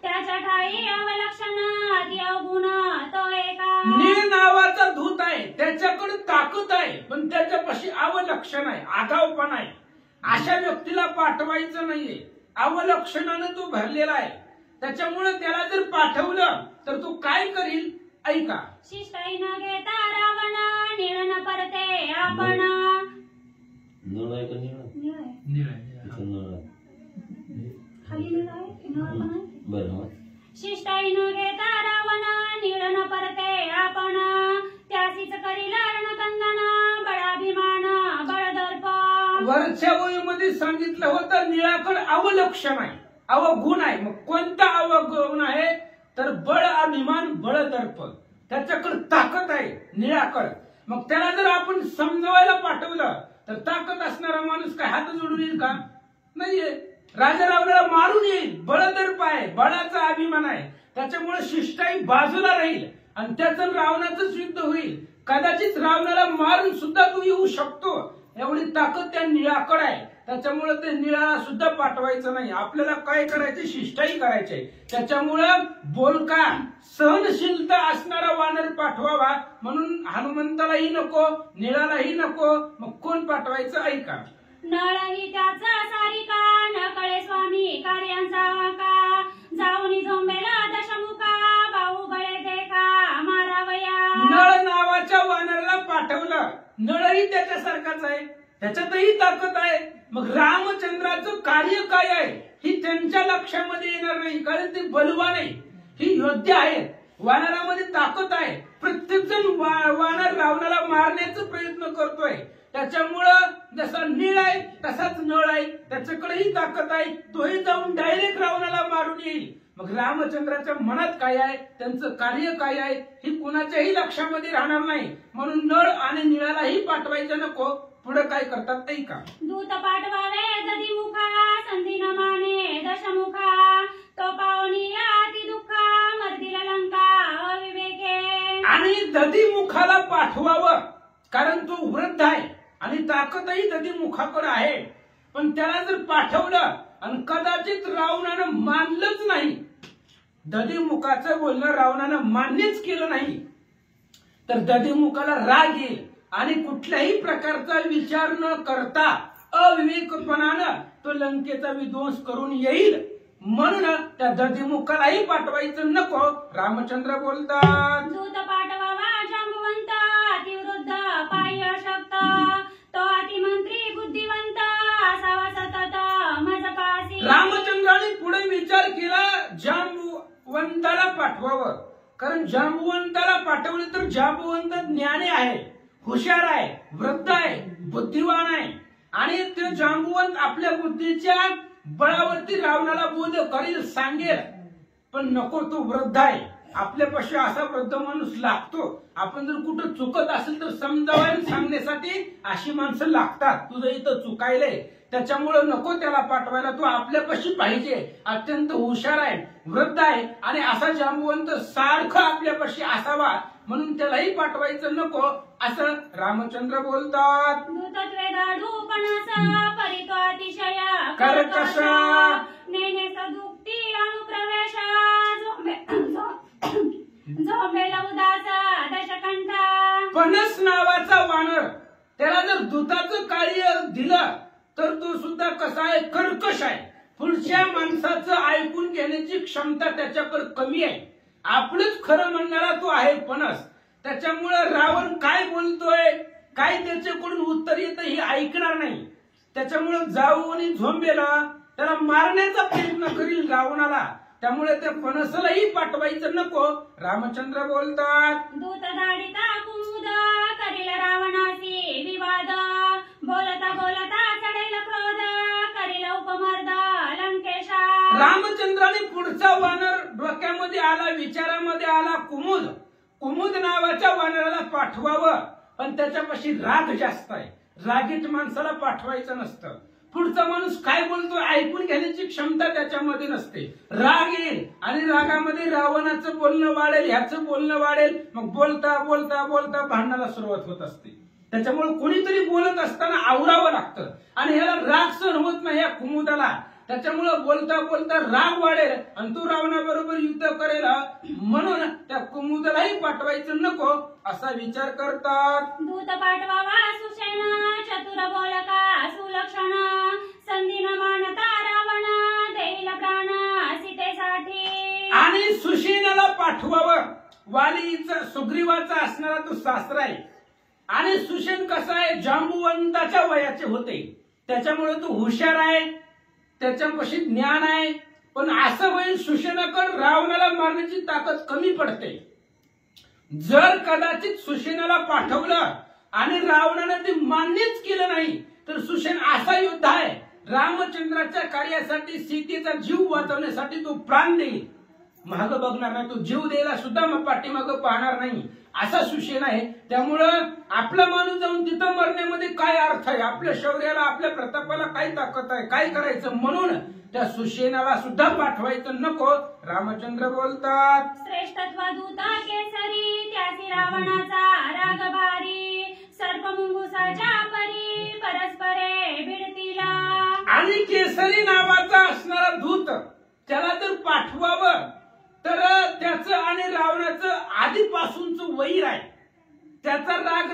त्याच्या ठाई अवलक्षण अति अवगुण तो एका. नीळ नावाचा दूत आहे, त्याच्याकडे ताकद आहे पण त्याच्यापाशी अवलक्षण आहे, आगाऊपणा आहे. अशा व्यक्तीला पाठवायचं नाहीये. अवलक्षणानं तो भरलेला आहे, त्याच्यामुळे त्याला जर पाठवलं तर तो काय करील ऐका. शिष्टाई न घेता रावण नीळ न परते आपण. नळ आहे का निळा? खाली नीळ आहे, नीळ पण आहे. बरं. शिष्टाई न घेता रावण नीळ न परते आपण त्यासीच करील रणकंदन बळाभिमान बळदर्प. वरच्या ओळीमध्ये सांगितलं होतं निळाकडे अवलक्षण आहे. अवगुण आहे. मग कोणता अवगुण आहे तर बळ अभिमान बळ दर्प. त्याच्याकडे ताकद आहे निळाकड. मग त्याला जर आपण समजवायला पाठवलं तर ताकद असणारा माणूस काय हात जोडून येईल का? नाहीये. राजा रावणाला मारून येईल. बळदर्प आहे, बळाचा अभिमान आहे. त्याच्यामुळे शिष्टाई बाजूला राहील आणि त्याचं रावणाचं युद्ध होईल. कदाचित रावणाला मारून सुद्धा तू येऊ शकतो एवढी ताकद त्या निळाकडे आहे. त्याच्यामुळे ते निळाला सुद्धा पाठवायचं नाही. आपल्याला काय करायचे? शिष्टाई करायची. त्याच्यामुळं बोलका सहनशीलता असणारा वानर पाठवावा. म्हणून हनुमंतालाही नको, निळालाही नको. मग कोण पाठवायचं? ऐका. नळही त्याचा सारिका न कळे स्वामी कार्यांचा का जाऊनी झोंबेला दशमुखा बाहुबळे देखा मारावया. नळ नावाच्या वानराला पाठवलं. नळही त्याच्यासारखाच आहे, त्याच्यातही ताकद आहे. मग रामचंद्राचं कार्य काय आहे ही त्यांच्या लक्षामध्ये येणार नाही, कारण ते बलवान आहे, ही योद्धा आहेत. वानरामध्ये ताकद आहे. प्रत्येक जण वानर रावणाला मारण्याचा प्रयत्न करतोय. त्याच्यामुळं जसा नीळ आहे तसाच नळ आहे, त्याच्याकडेही ताकद आहे. तोही जाऊन डायरेक्ट रावणाला मारून येईल. मग रामचंद्राच्या मनात काय आहे, त्यांचं कार्य काय आहे ही कुणाच्याही लक्षामध्ये राहणार नाही. म्हणून नळ आणि निळालाही पाठवायचं नको. पुढे काय करतात ते का? दूत पाठवावे दधिमुखा संधी न माने दशमुखा तो पावनी अति दुःखा मर्दिला लंका अविवेके. आणि दधिमुखाला पाठवावं, कारण तो वृद्ध आहे आणि ताकदही दधिमुखाकडे आहे. पण त्याला जर पाठवलं आणि कदाचित रावणानं मानलंच नाही, दधिमुखाचं बोलणं रावणानं मान्यच केलं नाही, तर दधिमुखाला राग येईल आणि कुठल्याही प्रकारचा विचार न करता अविवेकपणानं तो लंकेचा विध्वंस करून येईल. म्हणून त्या दधिमुखालाही पाठवायचं नको. रामचंद्र बोलतात. दूत पाठवावा जांबुवंत अतिवृद्ध पायी अशक्त तो अतिमंत्री बुद्धिवंत असावा सतत मजपासी. रामचंद्राने पुढे विचार केला, जांबुवंताला पाठवावं. कारण जांबुवंताला पाठवले तर जांबुवंत ज्ञानी आहे, हुशार आहे, वृद्ध आहे, बुद्धिवान आहे. आणि ते जांबुवंत आपल्या बुद्धीच्या बळावरती रावणाला बोध करील, सांगेल. पण नको, तो वृद्ध आहे. आपल्यापाशी असा वृद्ध माणूस लागतो. आपण जर कुठं चुकत असेल तर समजावायला सांगण्यासाठी अशी माणसं लागतात. तुझं इथं चुकायलंय, त्याच्यामुळे नको त्याला पाठवायला. तो आपल्यापाशी पाहिजे. अत्यंत हुशार आहे, वृद्ध आहे आणि असा जांबुवंत सारखं आपल्यापाशी असावा. म्हणून त्यालाही पाठवायचं नको असं रामचंद्र बोलतात. दूतत्वे दाढूपणाचा परितो अतिशय कर्कश नेने सदुक्ती अनुप्रवेश झोंबेला उदास दशकंठा. पणस नावाचा वानर, त्याला जर दूताचं कार्य दिलं तर तो सुद्धा कसा आहे? कर्कश आहे. पुढच्या माणसाचं ऐकून घेण्याची क्षमता त्याच्याकडे कमी आहे. आपलंच खरं म्हणणारा तो आहे पणस. त्याच्यामुळे रावण काय बोलतोय, काय त्याच्याकडून उत्तर येतं हे ऐकणार नाही. त्याच्यामुळे जाऊन झोंबेला त्याला मारण्याचा प्रयत्न करील रावणाला. त्यामुळे त्या फणसालाही पाठवायचं नको. रामचंद्र बोलतात. दूत दाढिता कुमुद करील रावणाशी विवाद बोलता बोलता चढेल क्रोध करील उपमर्द लंकेशा. रामचंद्राने पुढचा वानर डोक्यामध्ये आला, विचारामध्ये आला, कुमुद. कुमुद नावाच्या वानराला पाठवावं, पण त्याच्यापाशी राग जास्त आहे. रागीट माणसाला पाठवायचं नसतं. पुढचा माणूस काय बोलतोय ऐकून घेण्याची क्षमता त्याच्यामध्ये नसते. राग येईल आणि रागामध्ये रावणाचं बोलणं वाढेल, ह्याचं बोलणं वाढेल. मग बोलता बोलता बोलता भांडणाला सुरुवात होत असते. त्याच्यामुळे कोणीतरी बोलत असताना आवरावं लागतं आणि ह्याला राग सहन होत नाही या कुमुदाला. त्याच्यामुळे बोलता बोलता राग वाढेल आणि तो रावणाबरोबर युद्ध करेल. म्हणून त्या कुमुदालाही पाठवायचं नको असा विचार करतात. दूत पाठवावा सुसेना चतुर बोलका सुलक्षण संधी न मानता रावण देईल प्राण सीतेसाठी. आणि सुसेनाला पाठवावं. वालीचा सुग्रीवाचा असणारा तो सासरा आहे आणि सुसेन कसा आहे? जांबुवंताच्या वयाचे होते. त्याच्यामुळे तो हुशार आहे, त्याच्यापाशी ज्ञान आहे. पण असं होईल सुसेनाकडे रावणाला मारण्याची ताकद कमी पडते. जर कदाचित सुसेनाला पाठवलं आणि रावणानं ते मान्यच केलं नाही तर सुसेन असा योद्धा आहे रामचंद्राच्या कार्यासाठी सीतेचा जीव वाचवण्यासाठी तो प्राण देईल, मागं बघणार नाही, तो जीव द्यायला सुद्धा मग पाठीमागं पाहणार नाही, असा सुसेना आहे. त्यामुळं आपला माणूस जाऊन तिथं मरण्यामध्ये काय अर्थ आहे, आपल्या शौर्याला आपल्या प्रतापाला काय ताकद आहे, काय करायचं, म्हणून त्या सुसेनाला सुद्धा पाठवायचं नको. रामचंद्र बोलतात, श्रेष्ठत्व दूता केसरी त्यासी रावणाचा राग भारी, सर्प मुंगुसाच्या परी परस्परे भिडतीला. आणि केसरी नावाचा असणारा दूत त्याला जर पाठवावं तर त्याचं आणि रावणाचं आधीपासूनच वैर आहे, त्याचा राग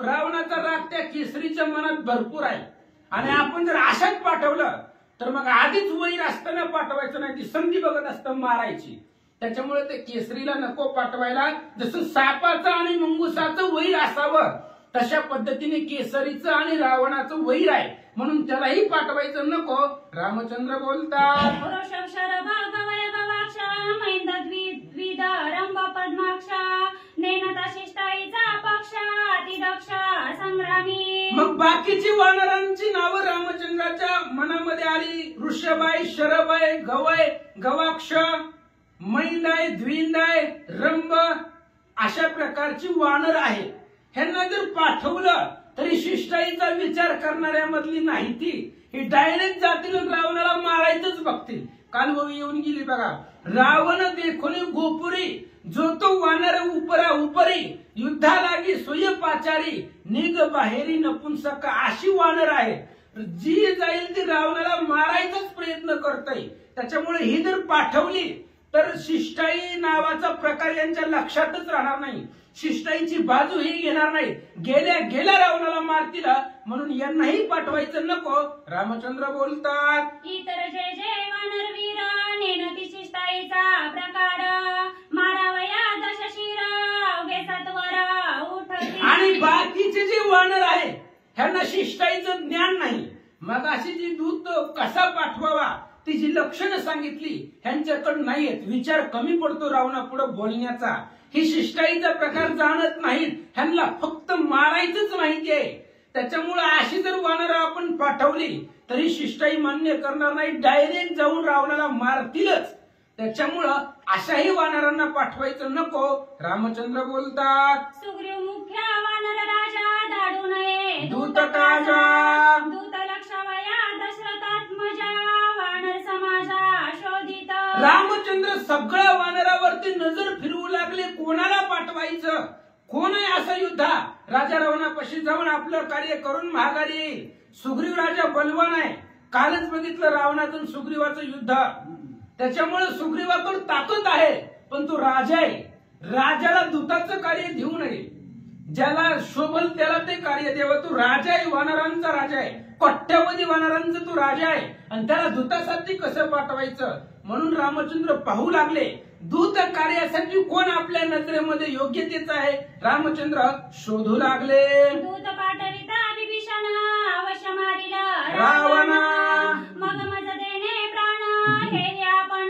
रावणाचा राग त्या केसरीच्या मनात भरपूर आहे. आणि आपण जर अशाच पाठवलं तर मग आधीच वैर असताना पाठवायचं नाही, ती संधी बघत असताना मारायची. त्याच्यामुळे ते केसरीला नको पाठवायला. जसं सापाचं आणि मुंगुसाचं वैर असावं तशा पद्धतीने केसरीचं आणि रावणाचं वैर आहे, म्हणून त्यालाही पाठवायचं नको. रामचंद्र बोलतात, मग बाकीची वानरांची नावं रामचंद्राच्या मनामध्ये आली. ऋषभाय, शरभाय, गवय, गवाक्ष, मैंदाय, द्विंदाय, रंभ अशा प्रकारची वानर आहे. ह्यांना जर पाठवलं तरी शिष्टाईचा विचार करणाऱ्या मधली नाही ती, ही डायरेक्ट जातील रावणाला मारायचंच बघतील. काल येऊन गेली बघा, रावण देखोनी गोपुरी जो तो वानर उपरा उपरी, युद्धा लागी सोय पाचारी, निग बाहेरी नपुंसक अशी वानर आहे. जी जाईल ती रावणाला मारायचाच प्रयत्न करताय. त्याच्यामुळे ही जर पाठवली तर शिष्टाई नावाचा प्रकार यांच्या लक्षातच राहणार नाही, शिष्टाईची बाजू ही घेणार नाही, गेल्या गेल्या रावणाला मारतील, म्हणून यांनाही पाठवायचं नको. रामचंद्र बोलतात, इतर जय जय वानर वीर नेनती शिष्टाईचा प्रकार, मारावया दशशिर अवघे सत्वर उठती. आणि बाकीचे जे वानर आहे ह्यांना शिष्टाईचं ज्ञान नाही. मग अशी जी दूत कसा पाठवावा तिची लक्षणं सांगितली, ह्यांच्याकडे नाहीयेत, विचार कमी पडतो रावणापुढे बोलण्याचा. ही शिष्टाईचा प्रकार जाणत नाहीत, ह्यांना फक्त मारायचंच माहिती आहे. त्याच्यामुळे अशी जर वानरं आपण पाठवली तरी शिष्टाई मान्य करणार नाही, डायरेक्ट जाऊन रावणाला मारतीलच. त्याच्यामुळं अशाही वानरांना पाठवायचं नको. रामचंद्र बोलतात, सुग्रीव मुख्य वानर राजा दाडू नये दूत काजा, दूत लक्षावया दशरथात्मजा वानर समाजा शोधित. रामचंद्र सगळ्या वानरावरती नजर फिरवू लागले, कोणाला पाठवायचं, कोण आहे असं युद्धा राजा रावणापाशी जाऊन आपलं कार्य करून महागारी येईल. सुग्रीव राजा बलवान आहे, कालच बघितलं रावणाचं सुग्रीवाचं युद्ध. त्याच्यामुळे सुग्रीवाकडे ताकद आहे, पण तो राजा आहे, राजाला दूताचं कार्य देऊ नये, ज्याला शोभल त्याला ते कार्य द्यावं. तो राजा आहे, वानरांचा राजा आहे, कोट्यावधी वानरांचा तो राजा आहे, आणि त्याला दूतासाठी कसं पाठवायचं. म्हणून रामचंद्र पाहू लागले दूत कार्यासाठी कोण आपल्या नजरेमध्ये योग्यतेचा आहे. रामचंद्र शोधू लागले. दूत पाठविता विभीषण अवश्य मारिल रावणा, मग मज देणे प्राण हे आपण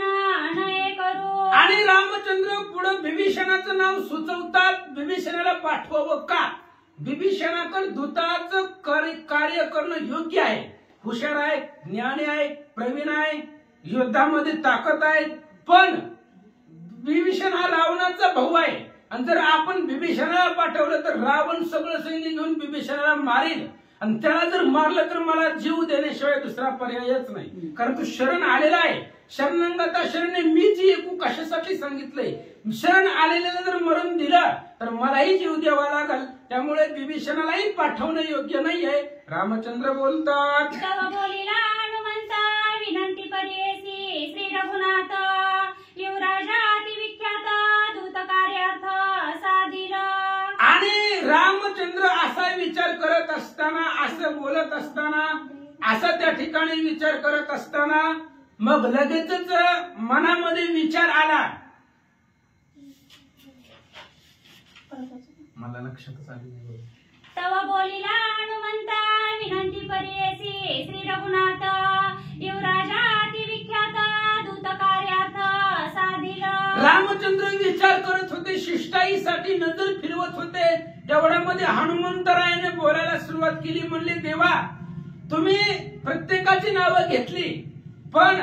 नये करू. आणि रामचंद्र पुढे विभीषणाचं नाव सुचवतात. विभीषणाला पाठवावं का, विभीषणाकडे दूताचं कार्य करणं योग्य आहे, हुशार आहे, ज्ञानी आहे, प्रवीण आहे, युद्धामध्ये ताकद आहे. पण विभीषण हा रावणाचा भाऊ आहे, आणि जर आपण विभीषणाला पाठवलं तर रावण सगळं सैन्य घेऊन विभीषणाला मारेल, आणि त्याला जर मारलं तर मला जीव देण्याशिवाय दुसरा पर्यायच नाही. कारण तू शरण आलेला आहे, शरणागता शरणे मीच ऐकू कशासाठी सांगितलंय. शरण आलेल्याला जर मरण दिलं तर मलाही जीव द्यावा लागल. त्यामुळे विभीषणालाही पाठवणं योग्य नाहीये. रामचंद्र बोलतात, तव बोलिला हनुमंता विनंती परियेसी श्री रघुनाथ, युवराजा अति विख्यात दूत कार्यार्थ साधिल. आणि रामचंद्र असा विचार करत असताना, असं बोलत असताना, असा त्या ठिकाणी विचार करत असताना मग लगेचच मनामध्ये विचार आला, मला लक्षातच आली नाही. तव बोलिला हनुमंता विनंती परियेसी श्री रघुनाथ, युवराजा अति विख्यात दूत कार्यार्थ साधिल. रामचंद्र विचार करत होते, शिष्टाईसाठी नजर फिरवत होते. तेवढ्यामध्ये हनुमंतरायाने बोलायला सुरुवात केली. म्हणले, देवा तुम्ही प्रत्येकाची नावं घेतली, पण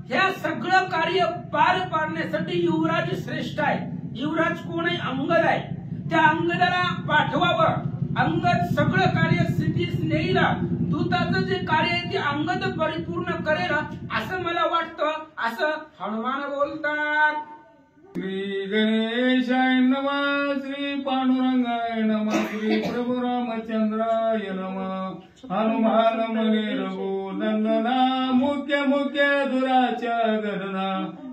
ह्या सगळं कार्य पार पाडण्यासाठी युवराज श्रेष्ठ आहे. युवराज कोण आहे? अंगद आहे. त्या अंगदाला पाठवावं. अंगद सगळं कार्य सिद्धीस नेईला. दूताचं जे कार्य आहे ते अंगद परिपूर्ण करेल असं मला वाटतं, असं हनुमान बोलतात. श्री गणेशाय नमः, श्री पांडुरंगाय नमः, श्री प्रभु रामचंद्राय नमः. हनुमान मने रघुनंदना, मुख्य मुख्य दुराच्या गणना,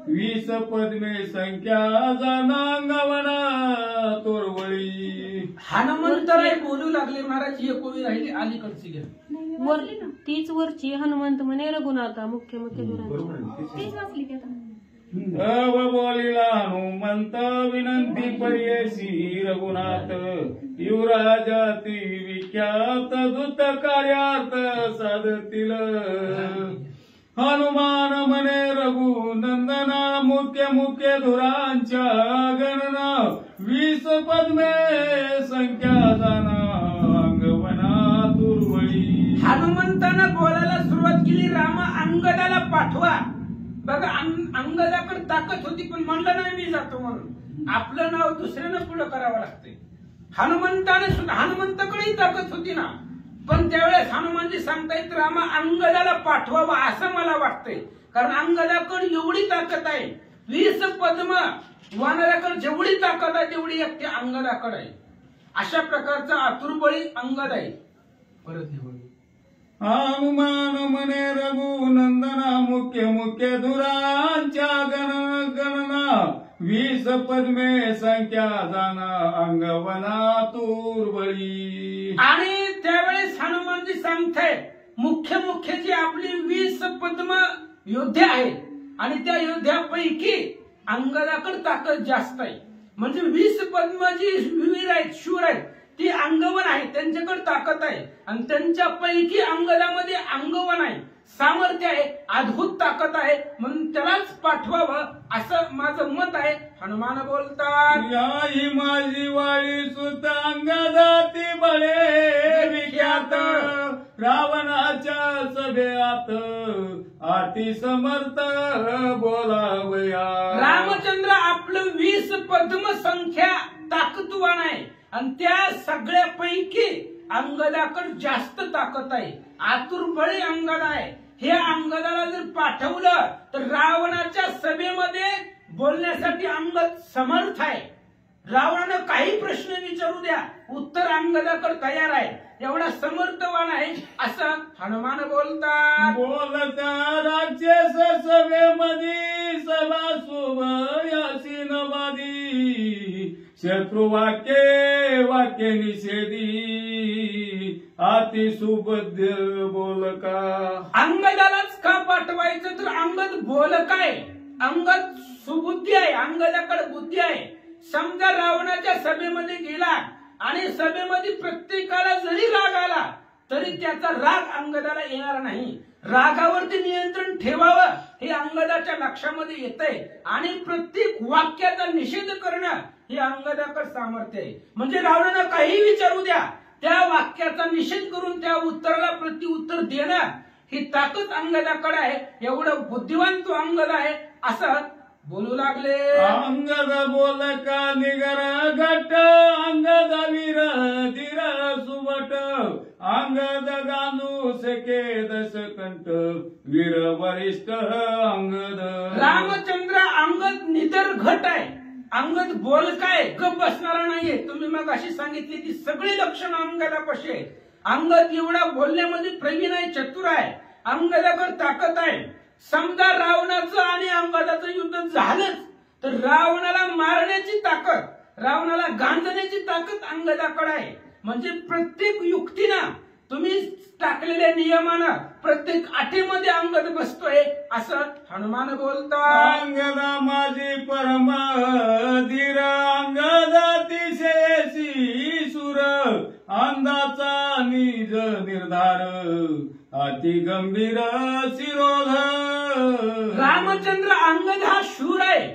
20 पद्मे संख्या जनांगवना तोरवळी. हनुमंतराय बोलू लागले. महाराज ही कोवी राहिली अलीकडची घ्या. तीच वरची हनुमंत म्हणे रघुनाथा मुख्य मुख्य तीच वाचली की आता. अव बोलिला हनुमंत, विनंती पर्यसी रघुनाथ. युवराजाती विख्यात, दूत कार्यार्थ साधतील. हनुमान म्हणे रघुनंदना, मुख्य मुख्य धुरांच्या गणना, 20 पद्मे संख्या जाना अंगवना दुर्वळी. हनुमंतानं बोलायला सुरुवात केली. रामा अंगदाला पाठवा. बघा अंगदाकडे ताकद होती, पण म्हणलं नाही मी जातो म्हणून. आपलं नाव दुसऱ्यानं पुढं करावं लागते. हनुमंताने सुद्धा, हनुमंताकडेही ताकद होती ना, पण त्यावेळेस हनुमानजी सांगतायत रामा अंगदाला पाठवावं असं मला वाटतंय. कारण अंगदाकडे एवढी ताकद आहे. 20 पद्म वानराकडे जेवढी ताकद आहे तेवढी एकटी अंगदाकडे आहे. अशा प्रकारचा आतुरबळी अंगद आहे. परत हनुमान म्हणे रघुनंदना, मुख्य मुख्य धुरांच्या गणना, 20 पद्मे संख्या जाना अंगवना तुर्वळी. आणि त्यावेळेस हनुमानजी सांगताय मुख्य मुख्य जी आपली 20 पद्म योद्धे आहेत, आणि त्या योद्ध्यापैकी अंगदाकडे ताकद जास्त आहे. म्हणजे 20 पद्म जी वीर आहेत, शूर आहेत, ती अंगवन आहे, त्यांच्याकडे ताकद आहे. आणि त्यांच्यापैकी अंगदामध्ये अंगवन आहे, सामर्थ्य आहे, अद्भुत ताकद आहे. म्हणून त्यालाच पाठवावं असं माझं मत आहे. हनुमान बोलतात. याही माझी वाळी सुत अंगदाती बळे विख्यात, रावणाच्या सभेत अति समर्थ बोलावया. रामचंद्र आपलं 20 पद्म संख्या ताकदवान आहे, आणि त्या सगळ्यापैकी अंगदाकडे जास्त ताकद आहे. आतुरबळी अंगद आहे. हे अंगदाला जर पाठवलं तर रावणाच्या सभेमध्ये बोलण्यासाठी अंगद समर्थ आहे. रावणानं काही प्रश्न विचारू द्या, उत्तर अंगदाकडे तयार आहे. एवढा समर्थवान आहे असं हनुमान बोलतात. बोलता राक्षस सभेमध्ये सभा सुभयासी नवादी, शत्रु वाक्य निषेधी अति सुबद्ध बोलका. अंगदालाच का पाठवायचं तर अंगद बोलकाय, अंगद सुबुद्धी आहे, अंगदाकडे बुद्धी आहे. समजा रावणाच्या सभेमध्ये गेला आणि सभेमध्ये प्रत्येकाला जरी राग आला तरी त्याचा राग अंगदाला येणार नाही. रागावरती नियंत्रण ठेवावं हे अंगदाच्या लक्षामध्ये येतंय, आणि प्रत्येक वाक्याचा निषेध करणं हे अंगदाकडे सामर्थ्य आहे. म्हणजे रावणानं काही विचारू द्या, त्या वाक्याचा निषेध करून त्या उत्तराला प्रत्युत्तर देणं ही ताकद अंगदाकडे आहे. एवढं बुद्धिवान तो अंगद आहे असं बोलू लागले. अंगद बोलका निगर घट, अंगद वीर धीर सुबट, अंगद गांधू सके दशकंठ, वीर वरिष्ठ अंगद. रामचंद्र अंगद निदर घट आहे. अंगद बोलकाय, गप बसणारा नाहीये. तुम्ही मग अशी सांगितली ती सगळी लक्षणं अंगदापाशी आहेत. अंगद एवढा बोलण्यामध्ये प्रवीण आहे, चतुर आहे. अंगदाकडे ताकद आहे. समजा रावणाचं आणि अंगदाचं युद्ध झालंच तर रावणाला मारण्याची ताकद, रावणाला गांजण्याची ताकद अंगदाकडे आहे. म्हणजे प्रत्येक युक्तीनं, तुम्ही टाकलेल्या नियमानं प्रत्येक अटीमध्ये अंगद बसतोय असं हनुमान बोलतात. अंगदा माझी परम धीर, अंगदातिशयसी सुर, अंदाचा निज निर्धार, अति गंभीर शिरोध. रामचंद्र अंगद हा शूर आहे.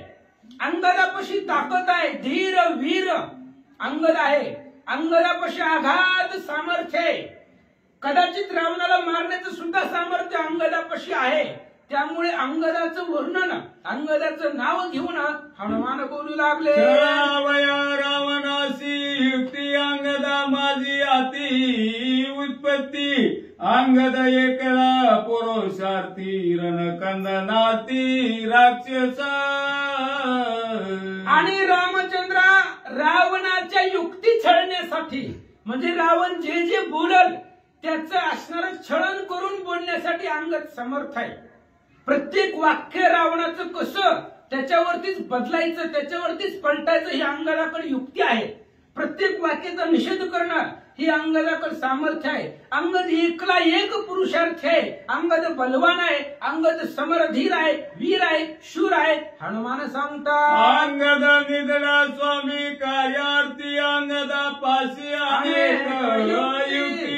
अंगदापाशी ताकद आहे, धीर वीर अंगद आहे. अंगदापाशी आघात सामर्थ्य आहे. कदाचित रावणाला मारण्याचं सुद्धा सामर्थ्य अंगदापाशी आहे. त्यामुळे अंगदाचं वर्णन, अंगदाचं नाव घेऊन हनुमान बोलू लागले. चरावया रावणासी युक्ती अंगदा माझी अति उत्पत्ती अंगद एकला पुरुषार्थी रणकंदनाती राक्षसा. आणि रामचंद्र रावणाच्या युक्ती छळण्यासाठी, म्हणजे रावण जे जे बोलल त्याचं असणारं छळन करून बोलण्यासाठी अंगद समर्थ आहे. प्रत्येक वाक्य रावणाचं कसं त्याच्यावरतीच बदलायचं, त्याच्यावरतीच पलटायचं ही अंगदाकडे युक्ती आहे. प्रत्येक वाक्याचा निषेध करणं ही अंगदाकडे सामर्थ्य आहे. अंगद एकला एक पुरुषार्थ आहे. अंगद बलवान आहे, अंगद समरधीर आहे, वीर आहे, शूर आहे. हनुमान सांगतात अंगद निधडा स्वामी कार्यार्थी अंगदा पाशी अनेक युक्ती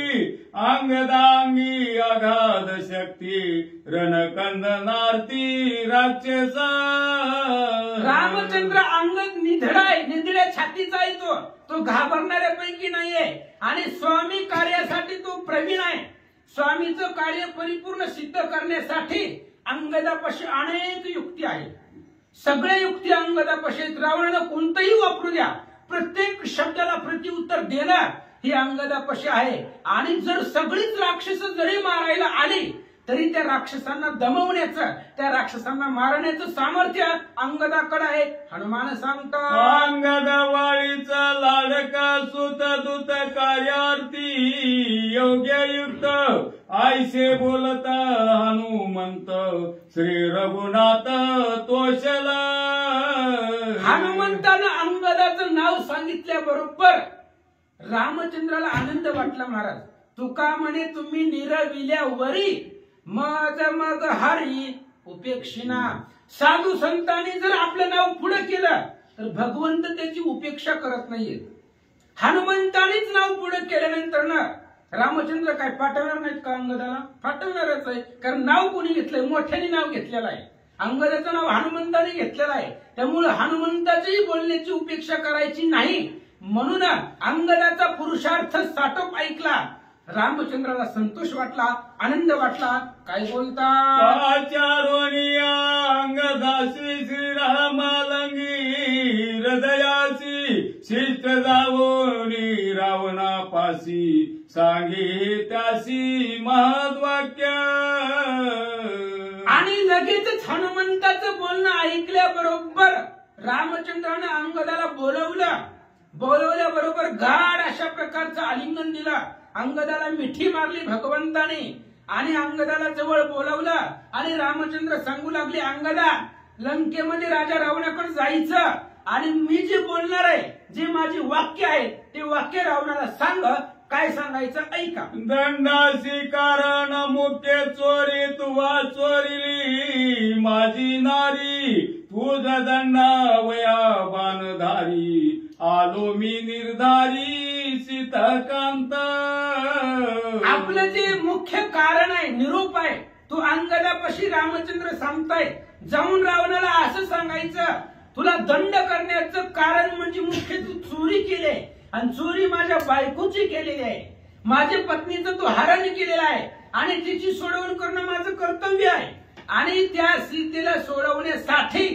अंगदांगी अगाध शक्ती रणकंदनार्थी राक्षसा. रामचंद्र अंगद निधडा आहे, निधड्या छातीचा आहे. तो घाबरणाऱ्यापैकी नाहीये आणि स्वामी कार्यासाठी तो प्रवीण आहे. स्वामीचं कार्य परिपूर्ण सिद्ध करण्यासाठी अंगदापाशी अनेक युक्ती आहेत. सगळ्या युक्ती अंगदापाशी आहेत. रावणानं कोणतंही वापरू द्या, प्रत्येक शब्दाला प्रत्युत्तर देणार ही अंगदापाशी आहे. आणि जर सगळीच राक्षस जरी मारायला आली तरी त्या राक्षसांना दमवण्याचं, त्या राक्षसांना मारण्याचं सामर्थ्य अंगदाकडे आहे. हनुमान सांगतात अंगद वाळीचा लाडका सुत दूत कार्यार्थी योग्य युक्त आयसे बोलता हनुमंत श्री रघुनाथ तोषला. हनुमंतानं अंगदाचं नाव सांगितल्याबरोबर रामचंद्राला आनंद वाटला. महाराज तुका म्हणे तुम्ही निरविल्यावरी मग हरी उपेक्षिना. साधू संतांनी जर आपलं नाव पुढे केलं तर भगवंत त्याची उपेक्षा करत नाहीये. हनुमंतानीच नाव पुढे केल्यानंतर ना रामचंद्र काय पाठवणार नाहीत का अंगदाला? पाठवणारच आहे. कारण नाव कोणी घेतलंय? मोठ्याने नाव घेतलेलं आहे. अंगदाचं नाव हनुमंताने घेतलेलं आहे. त्यामुळे हनुमंताचीही बोलण्याची उपेक्षा करायची नाही. म्हणून अंगदाचा पुरुषार्थ साटोप ऐकला. रामचंद्राला संतोष वाटला, आनंद वाटला. काय बोलता आचारोनिया अंगदासी श्रीरामालंगी हृदयासी शिष्ट जावोनी रावणापासी सांगी त्यासी महद्वाक्य. आणि लगेचच हनुमंताचं बोलणं ऐकल्याबरोबर रामचंद्राने अंगदाला बोलवल्याबरोबर गाढ अशा प्रकारचं आलिंगन दिलं. अंगदाला मिठी मारली भगवंताने आणि अंगदाला जवळ बोलावलं. आणि रामचंद्र सांगू लागले, अंगदा लंकेमध्ये राजा रावणाकडे जायचं आणि मी जे बोलणार आहे, जे माझी वाक्य आहे ते वाक्य रावणाला सांग. काय सांगायचं ऐका. दंडासी कारण मुख्य चोरी तुवा चोरिली माझी नारी तुझ दंडा वया बाणधारी आलो मी निर्धारी सीताकांत. आपलं जे मुख्य कारण आहे, निरूप आहे, तो अंगदापाशी रामचंद्र सांगताय. जाऊन रावणाला असं सांगायचं, तुला दंड करण्याचं कारण म्हणजे मुख्य तू चोरी केली आणि चोरी माझ्या बायकोची केलेली आहे. माझ्या पत्नीचं तू हरण केलेलं आहे आणि तिची सोडवण करणं माझं कर्तव्य आहे. आणि त्या सीतेला सोडवण्यासाठी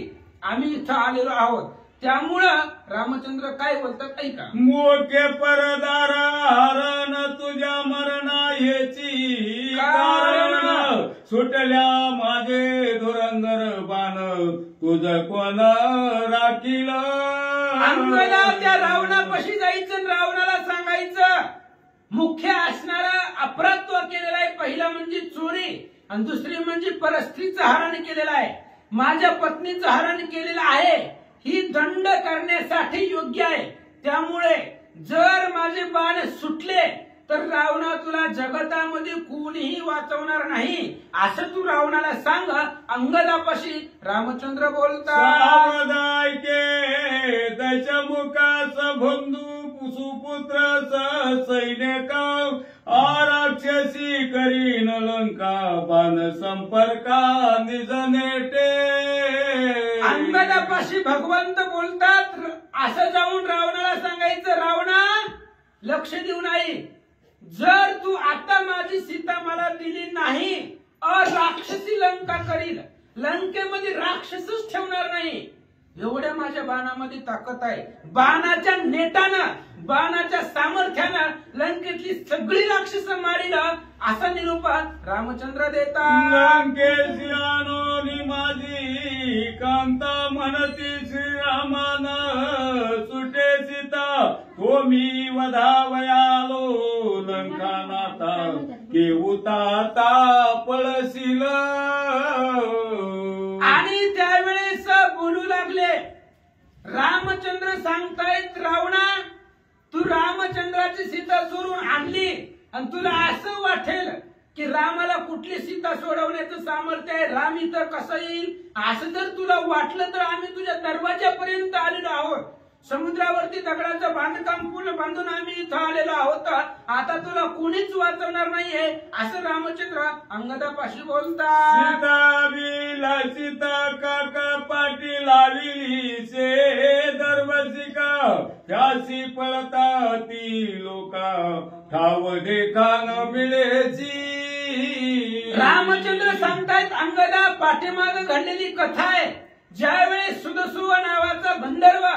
आम्ही इथं आलेलो आहोत. त्यामुळं रामचंद्र काय बोलतात ऐका. मोके परदारा हरण तुझ्या मरणा ह्याची कारण सुटल्या माझे धुरंधर बाण तुझ कोण राखील. अंगदा त्या रावणापाशी जायचं, रावणाला सांगायचं मुख्य असणारा अपराध तो केलेला आहे. पहिला म्हणजे चोरी आणि दुसरी म्हणजे परस्त्रीचं हरण केलेलं आहे. माझ्या पत्नीचं हरण केलेलं आहे. ही दंड करण्यासाठी योग्य आहे. त्यामुळे जर माझे बाण सुटले तर रावणा तुला जगतामध्ये कोणीही वाचवणार नाही असं तू रावणाला सांग. अंगदापाशी रामचंद्र बोलतात. दशमुखास बंधू सुपुत्र सैनिक आराक्षसी करीन लंका बाण संपर्का निज नेटे. अंगदापाशी भगवंत बोलतात, असं जाऊन रावणाला सांगायचं, रावणा लक्ष देऊ नाही, जर तू आता माझी सीता मला दिली नाही, राक्षसी लंका करील, लंकेमध्ये राक्षसच ठेवणार नाही, एवढ्या माझ्या बाणामध्ये ताकद आहे. बाणाच्या नेटानं, बाणाच्या सामर्थ्यानं लंकेतली सगळी राक्षस मारील, असा निरोपा रामचंद्र देतात. लंकेशी आणोनी माझी कांता म्हणती श्रीरामान, सुटे सीता तो मी वधावयालो, लंका नाता केवुता पळशील. आणि त्यावेळेस बोलू लागले, रामचंद्र सांगतायत, रावणा तू रामचंद्राची सीता चोरून आणली आणि तुला असं वाटेल की रामाला कुठली सीता सोडवण्याचं सामर्थ्य आहे, राम इथं कसं येईल, असं जर तुला वाटलं तर आम्ही तुझ्या दरवाजापर्यंत आलेलो आहोत. समुद्रावरती दगडाचं बांधकाम पूर्ण बांधून आम्ही इथं आलेलो आहोत. आता तुला कोणीच वाचवणार नाहीये, असं रामचंद्र अंगदापाशी बोलतात. सीता बिला सीता काका पाटी लाविली से दरवसिका, त्यासी पळता ती लोका ठाव देखा न मिळेची. रामचंद्र सांगतायत, अंगदा पाठीमाग घडलेली कथा आहे. ज्यावेळेस सुदसुवा नावाचा गंधर्व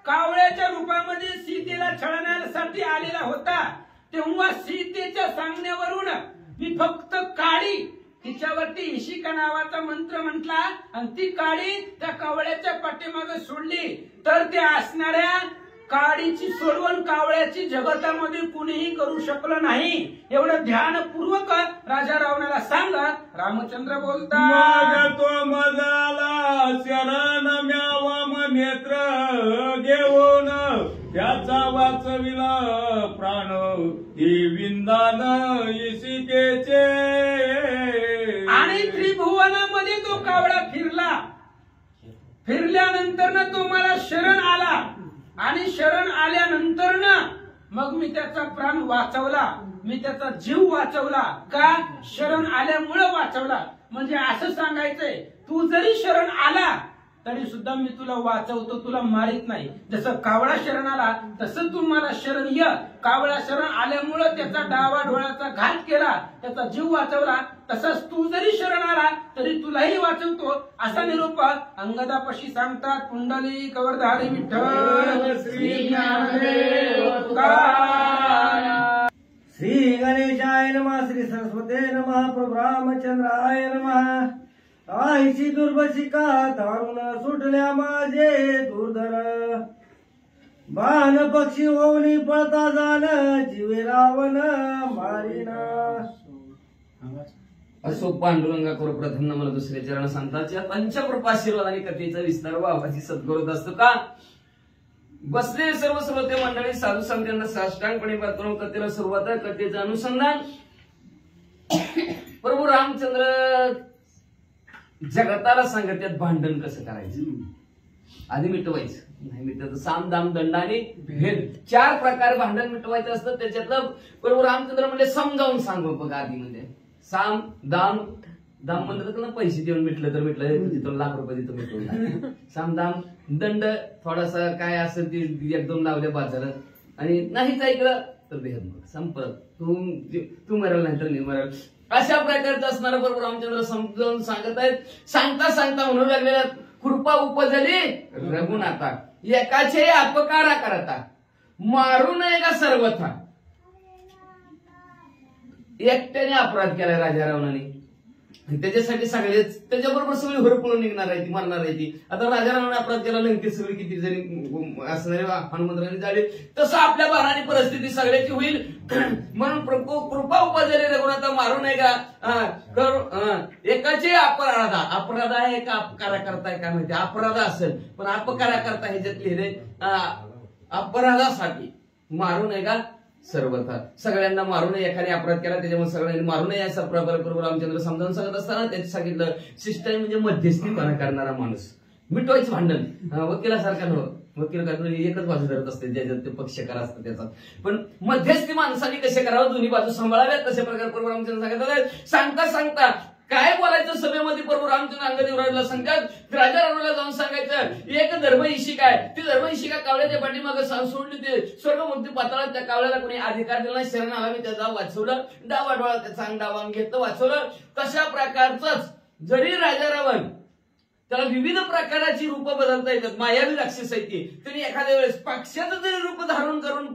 कावळ्याच्या रूपामध्ये सीतेला छळण्यासाठी आलेला होता, तेव्हा सीतेच्या सांगण्यावरून मी फक्त काळी, तिच्यावरती इशिका नावाचा मंत्र म्हटला आणि ती काळी त्या कावळ्याच्या पाठीमागे सोडली, तर त्या असणाऱ्या काळीची सोडवण कावळ्याची जगतामध्ये कुणीही करू शकलं नाही. एवढं ध्यानपूर्वक राजा रावणाला सांगा. रामचंद्र बोलतात, तो मजाला शरण म्यावाम नेत्र घेऊन, त्याचा वाचविला प्राण ही विंदान इशिकेचे. आणि त्रिभुवनामध्ये तो कावळा फिरला, फिरल्यानंतर तो मला शरण आला आणि शरण आल्यानंतर मग मी त्याचा प्राण वाचवला, मी त्याचा जीव वाचवला. का? शरण आल्यामुळं वाचवला. म्हणजे असं सांगायचंय, तू जरी शरण आला तरी सुद्धा मी तुला वाचवतो, तुला मारित नाही. जसं कावळा शरण आला तसं तू मला शरण ये. कावळा शरण आल्यामुळं त्याचा डावा डोळ्याचा घात केला, त्याचा जीव वाचवला. तसंच तू जरी शरण आला तरी तुलाही वाचवतो, असा निरोप अंगदापाशी सांगतात. कुंडली कवरधारी विठ्ठल श्री ज्ञानदेव तुकाराम. श्री गणेशाय नमः, श्री सरस्वते नमः, प्रभु रामचंद्राय नमः. आईची दुर्बशिका धारून सुटल्या माझे दुर्धर, बाण पक्षी ओवली पळता जाण, जीवे रावण मारिना. असो पांडुरंगा करू प्रथम नमन दुसरे चरण संतांच्या पंचकृपाशीर्वाद आणि कथेचा विस्तार व्हावाची सद्गुरुत असतो. का बसले सर्व श्रोते मंडळी, साधू संतांना साष्टांगपणे करून कथेला सुरुवात आहे. कथेचं अनुसंधान प्रभू रामचंद्र जगताला सांगतात भांडण कसं करायचं. आधी मिटवायचं नाही, मिटवायचं साम दाम दंड आणि भेद, 4 प्रकार भांडण मिटवायचं असतं. त्याच्यातलं प्रभू रामचंद्र म्हणजे समजावून सांगू बघा. आधी म्हणजे साम दाम, दाम म्हणलं तर पैसे देऊन मिटलं तर मिटलं, तिथून लाख रुपये तिथं मिटवून. साम दाम दंड थोडासा काय असेल ते 1-2 लावल्या बाजारात, आणि नाहीच ऐकलं तर भेद, मग संपत तू मरेल नाही तर नाही मरेल, अशा प्रकारचं असणारं प्रभू रामचंद्र समजावून सांगत आहेत. सांगता सांगता म्हणू लागलेल्या कृपा उपजली रघुनाथा, एकाचे अपकारा करता मारू नये का सर्वथा. एकट्याने अपराध केलाय राजा रावणाने, त्याच्यासाठी सगळेच त्याच्याबरोबर सगळी होरपळून निघणार आहे ती, मरणार आहे ती. आता राजा रावणाने अपराध केला, लंकेत सगळी किती जरी असणारे हनुमंतराने झाले, तसं आपल्या बाणाने परिस्थिती सगळ्याची होईल. म्हणून कृपा उपजली रघुनाथा मारू नये का एकाचे अपराधा. अपराध आहे का अपकारा करताय काय माहिती, अपराध असेल पण अपकारा करता ह्याच्यात लिहिले अपराधासाठी मारू नये का सर्वथा. सगळ्यांना मारू नये, एखाद्याने अपराध केला त्याच्यामुळे सगळ्यांनी मारू नये असा प्रभार प्रभू रामचंद्र समजावून सांगत असताना त्यांनी सांगितलं शिष्टाई म्हणजे मध्यस्थीपणा करणारा माणूस. मिटवायचं भांडण वकिलासारखा नव्हतं, वकील एकच बाजू धरत असते, ज्याच्यात ते पक्षकार असतं त्याचा. पण मध्यस्थी माणसाने कसे करावं, दोन्ही बाजू सांभाळाव्यात, तशा प्रकारे प्रभू रामचंद्र सांगत सांगता सांगता काय बोलायचं सभेमध्ये प्रभू रामचंद्र अंगदेवराजला सांगतात राजा रावणाला जाऊन सांगायचं एक धर्मईशिका आहे, ती धर्मईशिका कावळ्याच्या पाठीमागे सोडली, ते स्वर्गमुक्ती पाताळात त्या कावळ्याला कोणी अधिकार दिला नाही, शरण आला, मी त्याचा वाचवलं, डावा डोळा त्याचा अंग डावान घेतलं, वाचवलं. तशा प्रकारचंच जरी राजा रावण त्याला विविध प्रकाराची रूप बदलता येतात, मायावी राक्षस आहे ती, त्यांनी एखाद्या वेळेस पक्षाचं जरी रूप धारण करून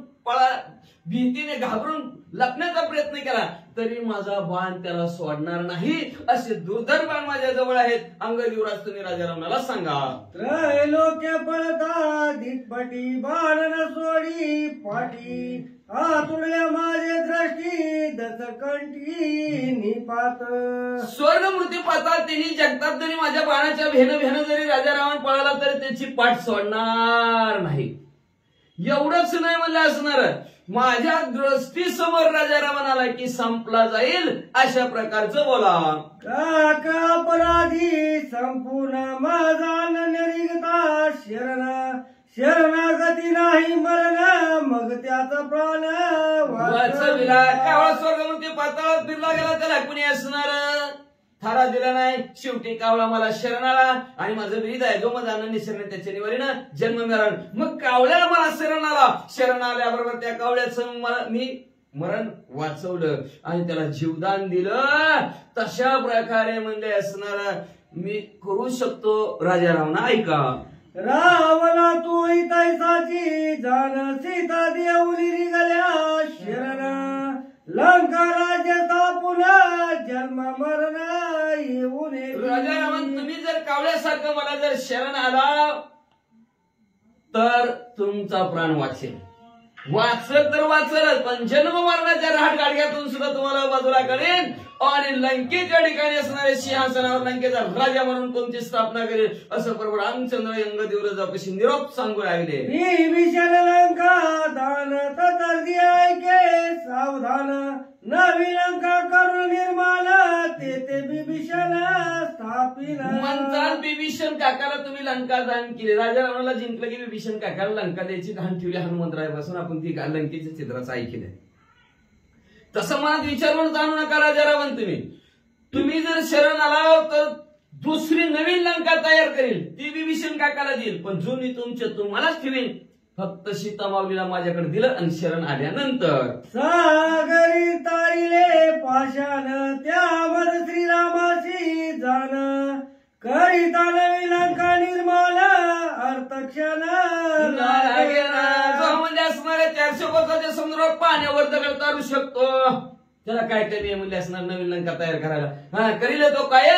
भीतीने घाबरून लपण्याचा प्रयत्न केला तरी माझा बाण त्याला सोडणार नाही. असे दुर्धर बाण माझ्या जवळ आहेत. अंगदेवराज तुम्ही राजा रावणाला सांगा. त्रैलोक्य पळता दिटपटी बाण न सोडी पाठी, आतुरल्या माझे दृष्टी दसकंठी निपात. स्वर्ग मृत्यू पाहतात तिन्ही जगतात जरी माझ्या बाणाच्या भेन जरी राजा रावण पळाला तरी त्याची पाठ सोडणार नाही. एवढंच नाही म्हणलं असणार, माझ्या दृष्टीसमोर राजा रावण आला की संपला जाईल अशा प्रकारचं बोला. काका अपराधी संपूर्ण माझा निरिगता शरण, शरणागती नाही मरण मग त्याचा प्राण वाचविला. कावळा स्वर्ग मृत्यू पाताळात फिरला गेला त्याला कुणी असणार, थारा दिला नाही. शेवटी कावळा मला शरण आला आणि माझं विहित आहे जो माझा आनंदी शरण त्याच्या निवारीनं जन्म मरण. मग कावळ्याला मला शरण आला, शरण आल्याबरोबर त्या कावळ्याचं मी मरण वाचवलं आणि त्याला जीवदान दिलं. तशा प्रकारे म्हणजे असणार मी करू शकतो. राजा रावणा ऐका. रावला तू तैसाची जाण सीता देऊली निघाल्या शरण, लंका राज्य स्थापून जन्म मरण येऊन. राजा रावण तुम्ही जर कावळ्यासारखं मला जर शरण आला तर तुमचा प्राण वाचेल. वाचल तर वाचलच, पण जन्म मरणाच्या रहाट गाडग्यातून सुद्धा तुम्हाला बाजूला करेन आणि लंकेच्या ठिकाणी असणाऱ्या सिंहासनावर लंकेचा राजा म्हणून तुमची स्थापना करेल असं प्रभू रामचंद्र अंगदेवराजापाशी निरोप सांगू लागले. विभीषण लंका दान तर्दी ऐके सावधान, नवी लंका करून निर्माण ते विभीषण स्थापिन. म्हणतात विभीषण काकाला तुम्ही लंका दान केली. राजा रावणाला जिंकलं की विभीषण काकाला लंका द्यायची घाण ठेवली हनुमंतरायापासून. आपण ती लंकेच्या चित्राचं ऐकलंय. तसं मनात विचारून जाणू नका राजा रावण. तुम्ही जर शरण आला तर दुसरी नवीन लंका तयार करेल, ती विभीषण काकाला देईल, पण जुनी तुमच्या तुम्हालाच ठेवीन. फक्त सीता माऊलीला माझ्याकडे दिलं आणि शरण आल्यानंतर सागरी तारिले पाषाण त्यामध्ये श्रीरामाची जाण, करिता नवी लंका निर्माण अर्थक्षण म्हणजे असणाऱ्या 400 वर्षाच्या समुद्रावर पाण्यावर दगड तारू शकतो. त्याला काय कमी म्हणजे असणार नवीन लंका तयार करायला. हा करील तो काय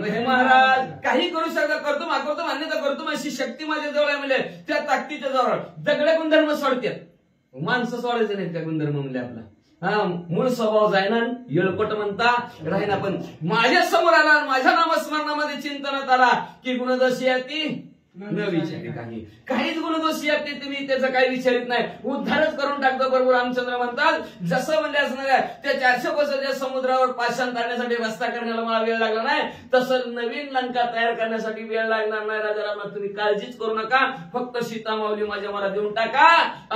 हे महाराज काही करू शकता, करतो मान्यता करतो, अशी शक्ती माझ्या जवळ आहे म्हणजे त्या ताकदीच्या जवळ. दगड गुणधर्म सोडतात, माणसं सोडायचं नाहीत का गुणधर्म म्हणजे आपला. हा मूळ स्वभाव जायना येळपट म्हणता राहिना, पण माझ्या समोर आला माझ्या नामस्मरणामध्ये चिंतनात आला की गुणदोषी आहे ती न विचारी काहीच गुणदोषी आहे तुम्ही त्याचा काही विचारित नाही, उद्धारच करून टाकतो. प्रभू रामचंद्र म्हणतात जसं म्हणजे असणाऱ्या त्या 400 वर्षाच्या समुद्रावर पाषाण तारण्यासाठी रस्ता करण्याला मला वेळ लागला नाही, तसं नवीन लंका तयार करण्यासाठी वेळ लागणार नाही. राजा राम तुम्ही काळजीच करू नका, फक्त सीता माऊली माझ्या मला देऊन टाका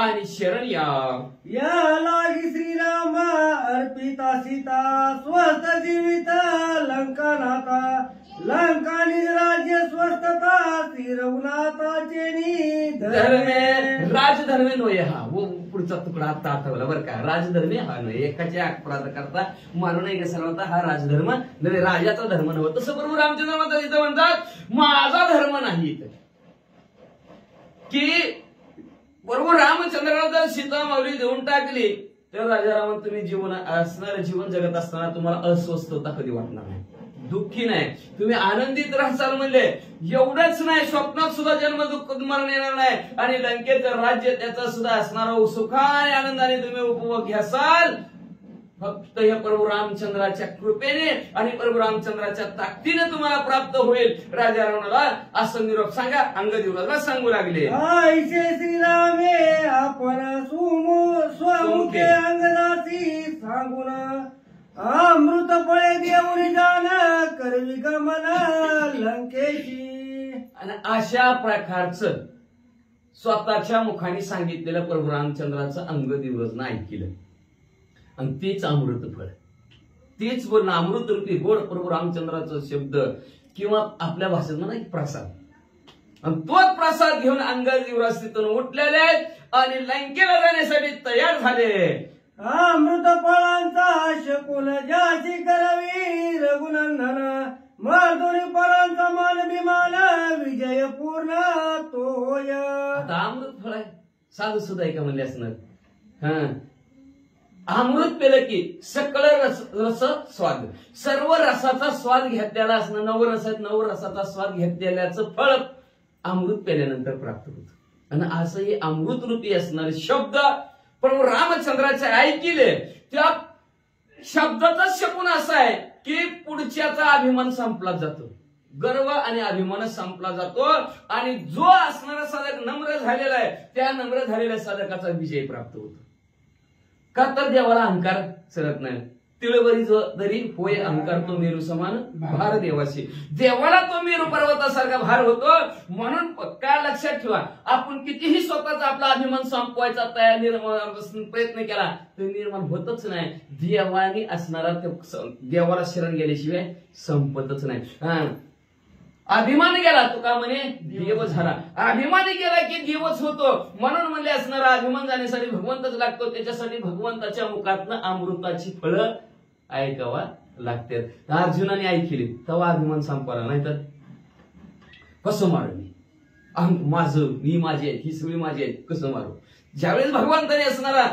आणि शरण या लागी श्रीराम अर्पिता सीता स्वस्त जीवित लंका नाथा, लंका राज्य स्वस्थता श्री रघुनाथाचे धर्मे. राजधर्मे नव्हे हा पुढचा तुकडा आता आठवला बरं का. राजधर्मे हा नव्हे, एकाच्या अपराध करता मानू नये सर्वता हा राजधर्म नव्हे, राजाचा धर्म नव्हे. तसं प्रभू रामचंद्र म्हणतात इथं म्हणतात माझा धर्म नाही की प्रभू रामचंद्राला जर सीता माऊली देऊन टाकली तर राजा राम तुम्ही जीवन असणारं जीवन जगत असताना तुम्हाला अस्वस्थता कधी वाटणार नाही, दुःखी नाही, तुम्ही आनंदित राहसाल. म्हणले एवढंच नाही, स्वप्नात सुद्धा जन्म दुःख मरण येणार नाही आणि लंकेचं राज्य त्याचा सुद्धा असणारा सुखाने आनंदाने तुम्ही उपभोग घ्यासाल. फक्त या प्रभू रामचंद्राच्या कृपेने आणि प्रभू रामचंद्राच्या ताकदीने तुम्हाला प्राप्त होईल. राजा रावणाला असं निरोप सांगा अंगदेवराजला सांगू लागले. आईचे श्रीरामे आपण स्वमुखे अंगदासी सांगून, अमृत फळे देऊन जाण करवी गमन लंकेची. आणि अशा प्रकारचं स्वतःच्या मुखाने सांगितलेलं प्रभू रामचंद्राचं अंगदेवराजनं ऐकलं आणि तेच अमृत फळ. तेच बोलणं अमृत रूपी गोड प्रभू रामचंद्राचा शब्द किंवा आपल्या भाषेत म्हणा एक प्रसाद, आणि तोच प्रसाद घेऊन अंगाजी युवराज तिथून उठलेले आहेत आणि लंकेला जाण्यासाठी तयार झाले. अमृत फळांचा शकुन ज्याची करवी रघुनंदन मर्दुनी फळांचा मान विमान विजय पूर्ण तोय. आता अमृत फळ आहे, साधू सुद्धा आहे का म्हणले असणार. अमृत पेलं की सकळ रस स्वाद, सर्व रसाचा स्वाद घेतलेला असणं, नवरसाचा स्वाद घेतलेल्याचं फळ अमृत पेल्यानंतर प्राप्त होतं. आणि असं हे अमृत रूपी असणारे शब्द प्रभू रामचंद्राचे ऐकिले, त्या शब्दाचाच शकून असा आहे की पुढच्याचा अभिमान संपला जातो, गर्व आणि अभिमान संपला जातो, आणि जो असणारा साधक नम्र झालेला आहे त्या नम्र झालेल्या साधकाचा विजय प्राप्त होतो. का तर देवाला अहंकार चलत नाही. तिळवरी जो दरी होय अहंकार तो मेरू समान भार देवाशी, देवाला तो मेरू पर्वतासारखा भार होतो. म्हणून काय लक्षात ठेवा, आपण कितीही स्वतःचा आपला अभिमान संपवायचा प्रयत्न केला तर निर्माण होतच नाही. देवाने असणारा देवाला शरण गेल्याशिवाय संपतच नाही. अभिमान गेला तो का म्हणे देव झाला, अभिमानी गेला की देवच होतो. म्हणून म्हणले असणारा अभिमान जाण्यासाठी भगवंतच लागतो, त्याच्यासाठी भगवंताच्या मुखातनं अमृताची फळं ऐकावा लागतात. अर्जुनाने ऐकली तेव्हा अभिमान संपला, नाही तर कसं मारू मी, माझं मी माझी आहे, ही सगळी माझी आहे, कसं मारू. ज्यावेळेस भगवंताने असणारा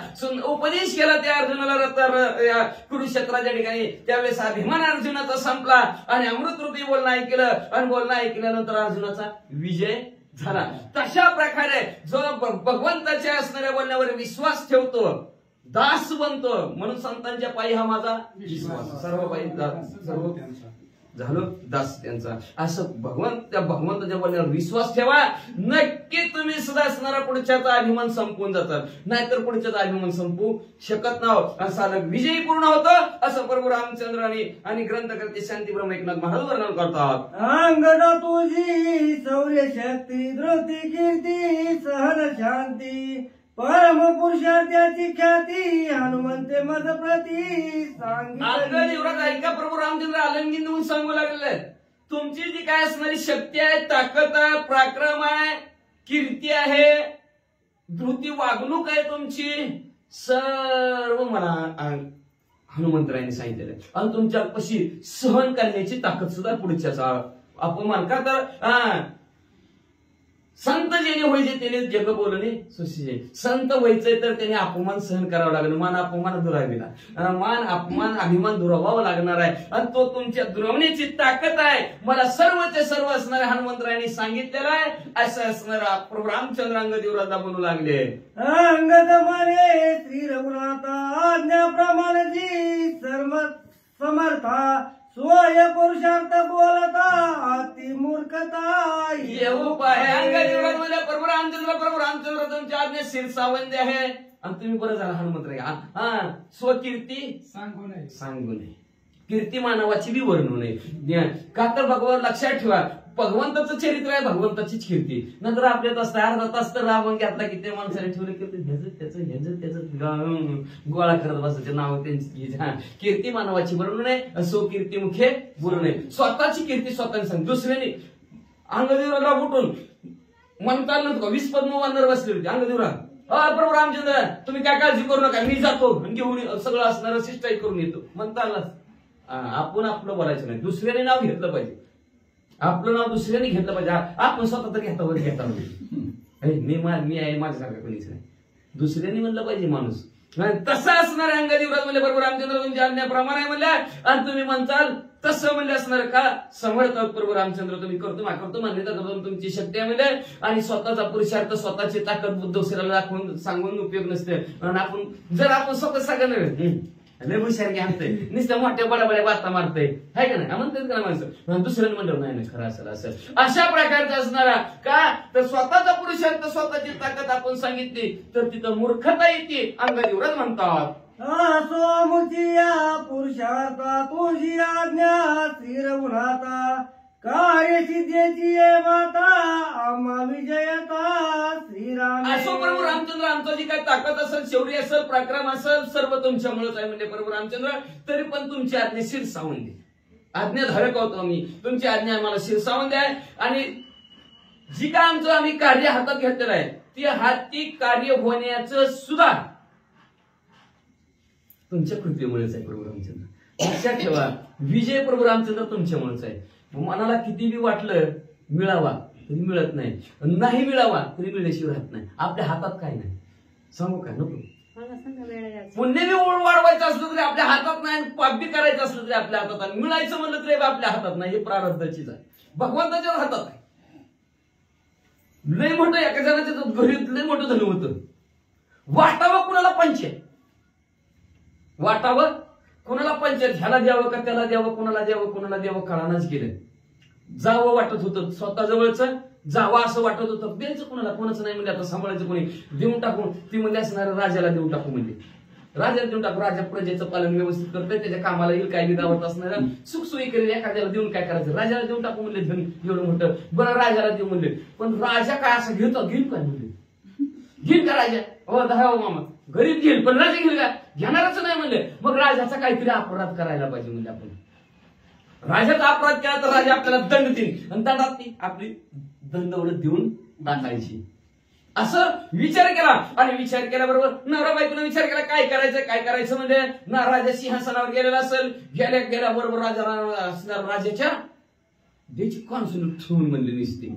उपदेश केला त्या अर्जुनाला कुरुक्षेत्राच्या ठिकाणी, त्यावेळेस अभिमान अर्जुनाचा संपला आणि अमृतरूपी बोलणं ऐकलं, आणि बोलणं ऐकल्यानंतर अर्जुनाचा विजय झाला. तशा प्रकारे जो भगवंताच्या असणाऱ्या बोलण्यावर विश्वास ठेवतो दास बनतो. म्हणून संतांच्या पायी हा माझा विश्वास, सर्व पायी सर्व झालो दास त्यांचा. असं भगवंताच्या बोलण्यावर विश्वास ठेवा, नक्की तुम्ही सुद्धा असणारा पुढच्याचा अभिमान संपवून जातात, नाहीतर पुढच्याचा अभिमान संपू शकत नाही. साधक विजयी पूर्ण होतं असं प्रभू रामचंद्राने आणि ग्रंथकर्ते शांती ब्रह्म एकनाथ महाराज वर्णन करतात. अंगदा तुझी शौर्य शक्ती धृती कीर्ती सहन शांती परम पुरुषार्थाची ख्याती हनुमंते मद प्रती सांगितलं. ऐका प्रभू रामचंद्र आलंगी देऊन सांगू लागले, तुमची जी काय असणारी शक्ती आहे, ताकद आहे, पराक्रम आहे, कीर्ती आहे, धृती वागणूक आहे तुमची, सर्व मला हनुमंतरायांनी सांगितलेलं आहे. आणि तुमच्या कशी सहन करण्याची ताकद सुद्धा पुढच्याचा अपमान का तर संत जेणे व्हायचे त्याने जग बोलणे सुशिजे. संत व्हायचंय तर त्याने अपमान सहन करावं लागणार, मान अपमान दुराविला, मान अपमान अभिमान दुरावावं लागणार आहे. आणि तो तुमच्या दुरावण्याची ताकद आहे. मला सर्वचे सर्व असणाऱ्या हनुमंतरायांनी सांगितलेलं आहे. असं असणारा प्रभू रामचंद्र अंगदेवराजा म्हणू लागले. अंगद म्हणे श्री रघुनाथा आज्ञाप्रमाणे जी समर्था स्वय पुरुषार्थ बोलता अति मूर्खता येऊ पाहे. अंगदेवराज म्हणजे प्रभू रामचंद्र तुमच्या आज्ञा शिरसावंदी आहे. आणि तुम्ही बरं झाला हनुमंतराय स्वकीर्ती सांगू नये, कीर्ती मानवाची बी वर्णू नये. का तर भगवान लक्षात ठेवा, भगवंताचं चरित्र आहे, भगवंताचीच कीर्ती. नंतर आपल्यात असतं अर्धा तास तर रावण घेतला की ते माणसाने ठेवलं की त्याचं गोळा करत बसायचे नाव त्यांची. कीर्ती मानवाची वर्णू नये, सो कीर्ती मुखे बोलू नये. स्वतःची कीर्ती स्वतःने सांग, दुसऱ्याने. अंगदेवराला उठून म्हणता नव्हतं, 20 पद्मवानर बसले होते. अंगदेवरा प्रभू रामचंद्र तुम्ही काय काळजी करू नका, मी जातो घेऊन सगळं असणारं शिष्टाई करून येतो म्हणता आलाच. आपण आपलं बोलायचं नाही, दुसऱ्याने नाव घेतलं पाहिजे. आपलं नाव दुसऱ्याने घेतलं पाहिजे, आपण स्वतः तर घेता मी आहे माझ्यासारखं कोणीच नाही, दुसऱ्याने म्हणलं पाहिजे माणूस. तसं असणार अंगदेवराज म्हणजे बरोबर रामचंद्र तुमच्या आज्ञाप्रमाणे म्हणल्या. आणि तुम्ही म्हणताल तसं म्हणजे असणार का समर्थ प्रभू रामचंद्र तुम्ही करतो मान्यता करतो तुमची शक्ती आहे म्हणजे. आणि स्वतःचा पुरुषार्थ स्वतःची ताकद बुद्ध दाखवून सांगून उपयोग नसते. आणि जर आपण स्वतः सांगणार लय हुशार घ्या नुसतं मोठ्या बड्या बाता मारतय आहे का नाही म्हणतात का माणसं, दुसऱ्याने म्हणलं नाही खरं असेल असं. अशा प्रकारचा असणारा का तर स्वतःचा पुरुषार्थ स्वतःची ताकद आपण सांगितली तर तिथं मूर्खता येते. अंगदेवराज म्हणतात सोमुचिया पुरुषार्था तुझी आज्ञा श्री रघुनाथा कार्यसिद्धीची ये माता आम्हा विजयता श्रीराम. असो प्रभू रामचंद्र, आमचं जी काय ताकद असेल, शौर्य असेल, पराक्रम असेल, सर्व तुमच्यामुळेच आहे म्हणजे प्रभू रामचंद्र. तरी पण तुमची आज्ञा शिरसावून दे. आज्ञाधारक होतो आम्ही, तुमची आज्ञा आम्हाला शिरसावून द्या. आणि जी काय आमचं आम्ही कार्य हातात घेतलेलं आहे ती हाती कार्य होण्याचं सुद्धा तुमच्या कृपेमुळेच आहे प्रभू रामचंद्र. लक्षात ठेवा, विजय प्रभू रामचंद्र तुमच्यामुळेच आहे. मनाला किती बी वाटलं मिळावा तरी मिळत नाही, नाही मिळावा तरी मिळल्याशिवाय राहत नाही. आपल्या हातात काय नाही, सांगू का नको. पुण्य बी वाढवायचं असलं तरी आपल्या हातात नाही, पाप बी करायचं असलं तरी आपल्या हातात नाही, मिळायचं म्हणलं तरी आपल्या हातात नाही. हे प्रारब्धाचीच आहे, भगवंताच्या हातात आहे. लय मोठं एका जणाच्या घरी लय मोठं धन होतं, वाटावं कुणाला पंचायत, वाटावं कुणाला पंचायत, ह्याला द्यावं का त्याला द्यावं, कुणाला द्यावं कुणाला द्यावं कळानच गेलं. जावं वाटत होतं, स्वतः जवळचं जावं असं वाटत होतं, द्यायचं कुणाला, कोणाचं नाही म्हणजे आता सांभाळायचं कोणी, देऊन टाकून. ती म्हणजे असणार राजाला देऊन टाकू म्हणजे, राजाला देऊन टाकू. राजा प्रजेचं पालन व्यवस्थित करतोय, त्याच्या कामाला येईल, काय गावात असणार सुखसोयी करेल. एखाद्याला देऊन काय करायचं, राजाला देऊन टाकू म्हणले धन एवढं मोठं, बरं राजाला देऊ म्हणले. पण राजा काय असं घेतो, घेईल काय म्हणले, घेईल का राजा, हो दहा मामा गरीब घेईल, पण राजा घेईल का, घेणारच नाही म्हणले. मग राजाचा काहीतरी अपराध करायला पाहिजे म्हणजे आपण. राजाचा अपराध केला तर राजा आपल्याला दंड देईल, आणि दंडात ती आपली दंडवड देऊन टाकायची. असं विचार केला. आणि विचार केल्याबरोबर नवरा बायकोनं विचार केला काय करायचं म्हणजे ना. राजा सिंहासनावर गेलेला असेल, गेल्याबरोबर राजाच्या द्यायची कॉन्सुल ठेवून म्हणले निसते,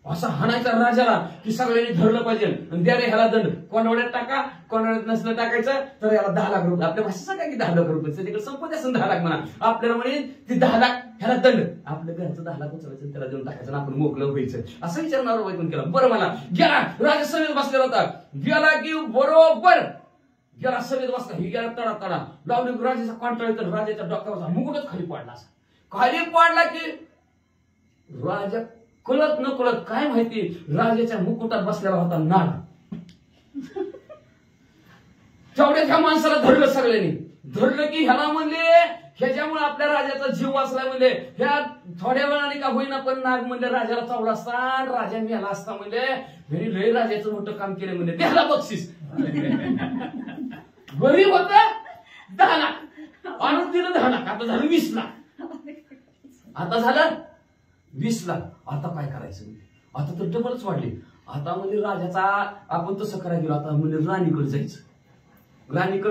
असा हाणायचा राजाला की सगळ्यांनी धरलं पाहिजे आणि द्या रे ह्याला दंड, कोणावड्यात टाका, कोणावड्यात नसलं टाकायचं तर याला 10 लाख रुपये. आपल्या भाषेत सांगा की 10 लाख रुपये, तिकडे संपत्ती असेल 10 लाख म्हणा, आपल्याला म्हणे ती 10 लाख ह्याला दंड, आपल्या घरचं 10 लाख उचलायचं त्याला देऊन टाकायचं, आपण मोकळं व्हायचं. असं विचारणार बायकून केलं. बरं मला गेला, राजा समेत बसलेला होता, गेला की बरोबर गेला समेत बसला, ही गेला तडा तडा लावली. राजाचा कांटाळ तर राजाच्या डोक्यावरचा मुकुटच खाली पडला. खाली पडला की राजा कळत न कळत काय माहिती राजाच्या मुकुटात बसलेला होता नाग. तेवढ्या त्या माणसाला धरलं, सगळ्यांनी धरलं की ह्याला म्हणले ह्याच्यामुळे आपल्या राजाचा जीव वाचला म्हणजे, ह्या थोड्या वेळाने का होईना पण नाग म्हणजे राजाला चावला असता, राजा मेला असता म्हणजे, घरी लय राजाचं मोठं काम केलं म्हणजे त्याला बक्षीस. गरीब होता 10 लाख आणून दिलं, 10 लाख आता झालं 20 लाख, आता झालं 20 लाख. आता काय करायचं म्हणजे, आता तर डबलच वाढले. आता म्हणजे राजाचा आपण तसं करायला गेलो, आता म्हणजे राणीकडे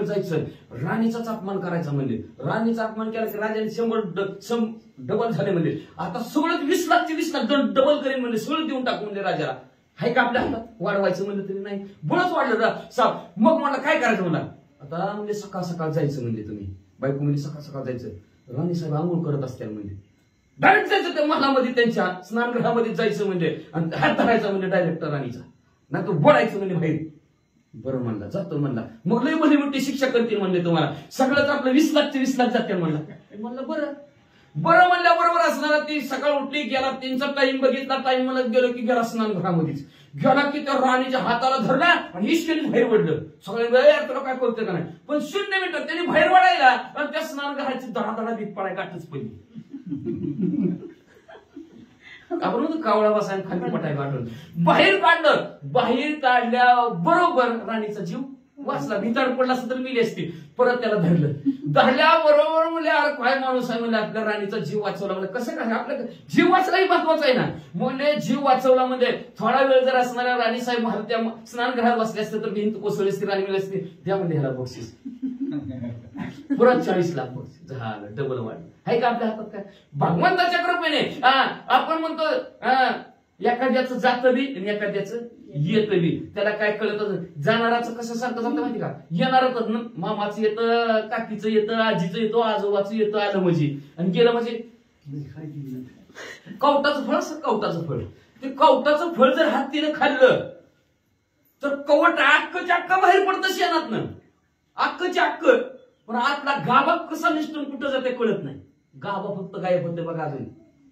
जायचं, राणीचाच अपमान करायचा म्हणजे, राणीचा अपमान केला की राजाने 100 डबल झाले म्हणजे, आता सगळं 20 लाखचे 20 लाख डबल करेन म्हणजे, सगळं देऊन टाकू म्हणजे राजाला. हाय का आपल्या हातात वाढवायचं म्हणलं तरी नाही, बळच वाढलं साप. मग मला काय करायचं मला, आता म्हणजे सकाळ सकाळ जायचं म्हणजे, तुम्ही बायको म्हणजे सकाळ सकाळ जायचं, राणी साहेब आंघोळ करत असतील म्हणजे डायरेक्ट जायचं त्या महालामध्ये, त्यांच्या स्नानगृहामध्ये जायचं म्हणजे, आणि हात धरायचा म्हणजे डायरेक्ट राणीचा, नाही तो बळायचं म्हणजे बाहेर. बरं म्हणला, जातो म्हणला. मग लय मोठी मोठी शिक्षा करतील म्हणले तुम्हाला, सगळं तर आपलं 20 लाखचे 20 लाख जातील म्हणला. म्हणलं बरं म्हणल्या बरोबर असणार. ती सकाळ उठली, गेला, त्यांचा टाइम बघितला, टाइम म्हणत गेलो की गेला स्नानगृहामध्येच, गेला की त्या राणीच्या हाताला धरला आणि हिशकेली बाहेर पडलं. सगळे यार तुला काय करते का नाही, पण 0 मिनिटात त्यांनी बाहेर पडायला आणि त्या स्नानगृहाची धडाधडा भीत पडाय गाठच पडली. आपण म्हणतो कावळा बसायला खाली पटाय गाठून बाहेर काढलं. बाहेर काढल्या बरोबर राणीचा जीव वाचला, भिताड पडला असं तर मिली असती. परत त्याला धरलं, धरल्याबरोबर म्हणजे अरे काय माणूस आहे म्हणजे, आपल्या राणीचा जीव वाचवला म्हणजे. कसं काय आपल्या जीव वाचलाही महत्वाचा आहे ना, म्हणजे जीव वाचवला म्हणजे थोडा वेळ जर असणाऱ्या राणी साहेब त्या स्नानगृहात बसले असते तर भिंत कोसळली असती, राणी मिळली असती, त्यामध्ये ह्याला बक्षीस परत 40 लाख बक्षीस झालं, डबल वाढलं. आहे का आपल्या हातात काय, भगवंताच्या कृपेने. आपण म्हणतो एखाद्याचं जातं बी आणि एखाद्याचं येतं बी, त्याला काय कळत. जाणाराचं कसं सारखं जातं माहिती का, येणारच ना, मामाचं येतं, काकीचं येतं, आजीचं येतं, आजोबाचं येतं, आलं म्हणजे, आणि गेलं म्हणजे कवटाचं फळ असं, कवटाचं फळ. ते कवटाचं फळ जर हत्तीनं खाल्लं तर कवट अक्कच्या अक्का बाहेर पडतं शेणातनं, अक्कच्या अक्क. पण आतला गाभा कसा निष्ठून कुठं जाते कळत नाही. गाभा फक्त गायब होते बघा, अजून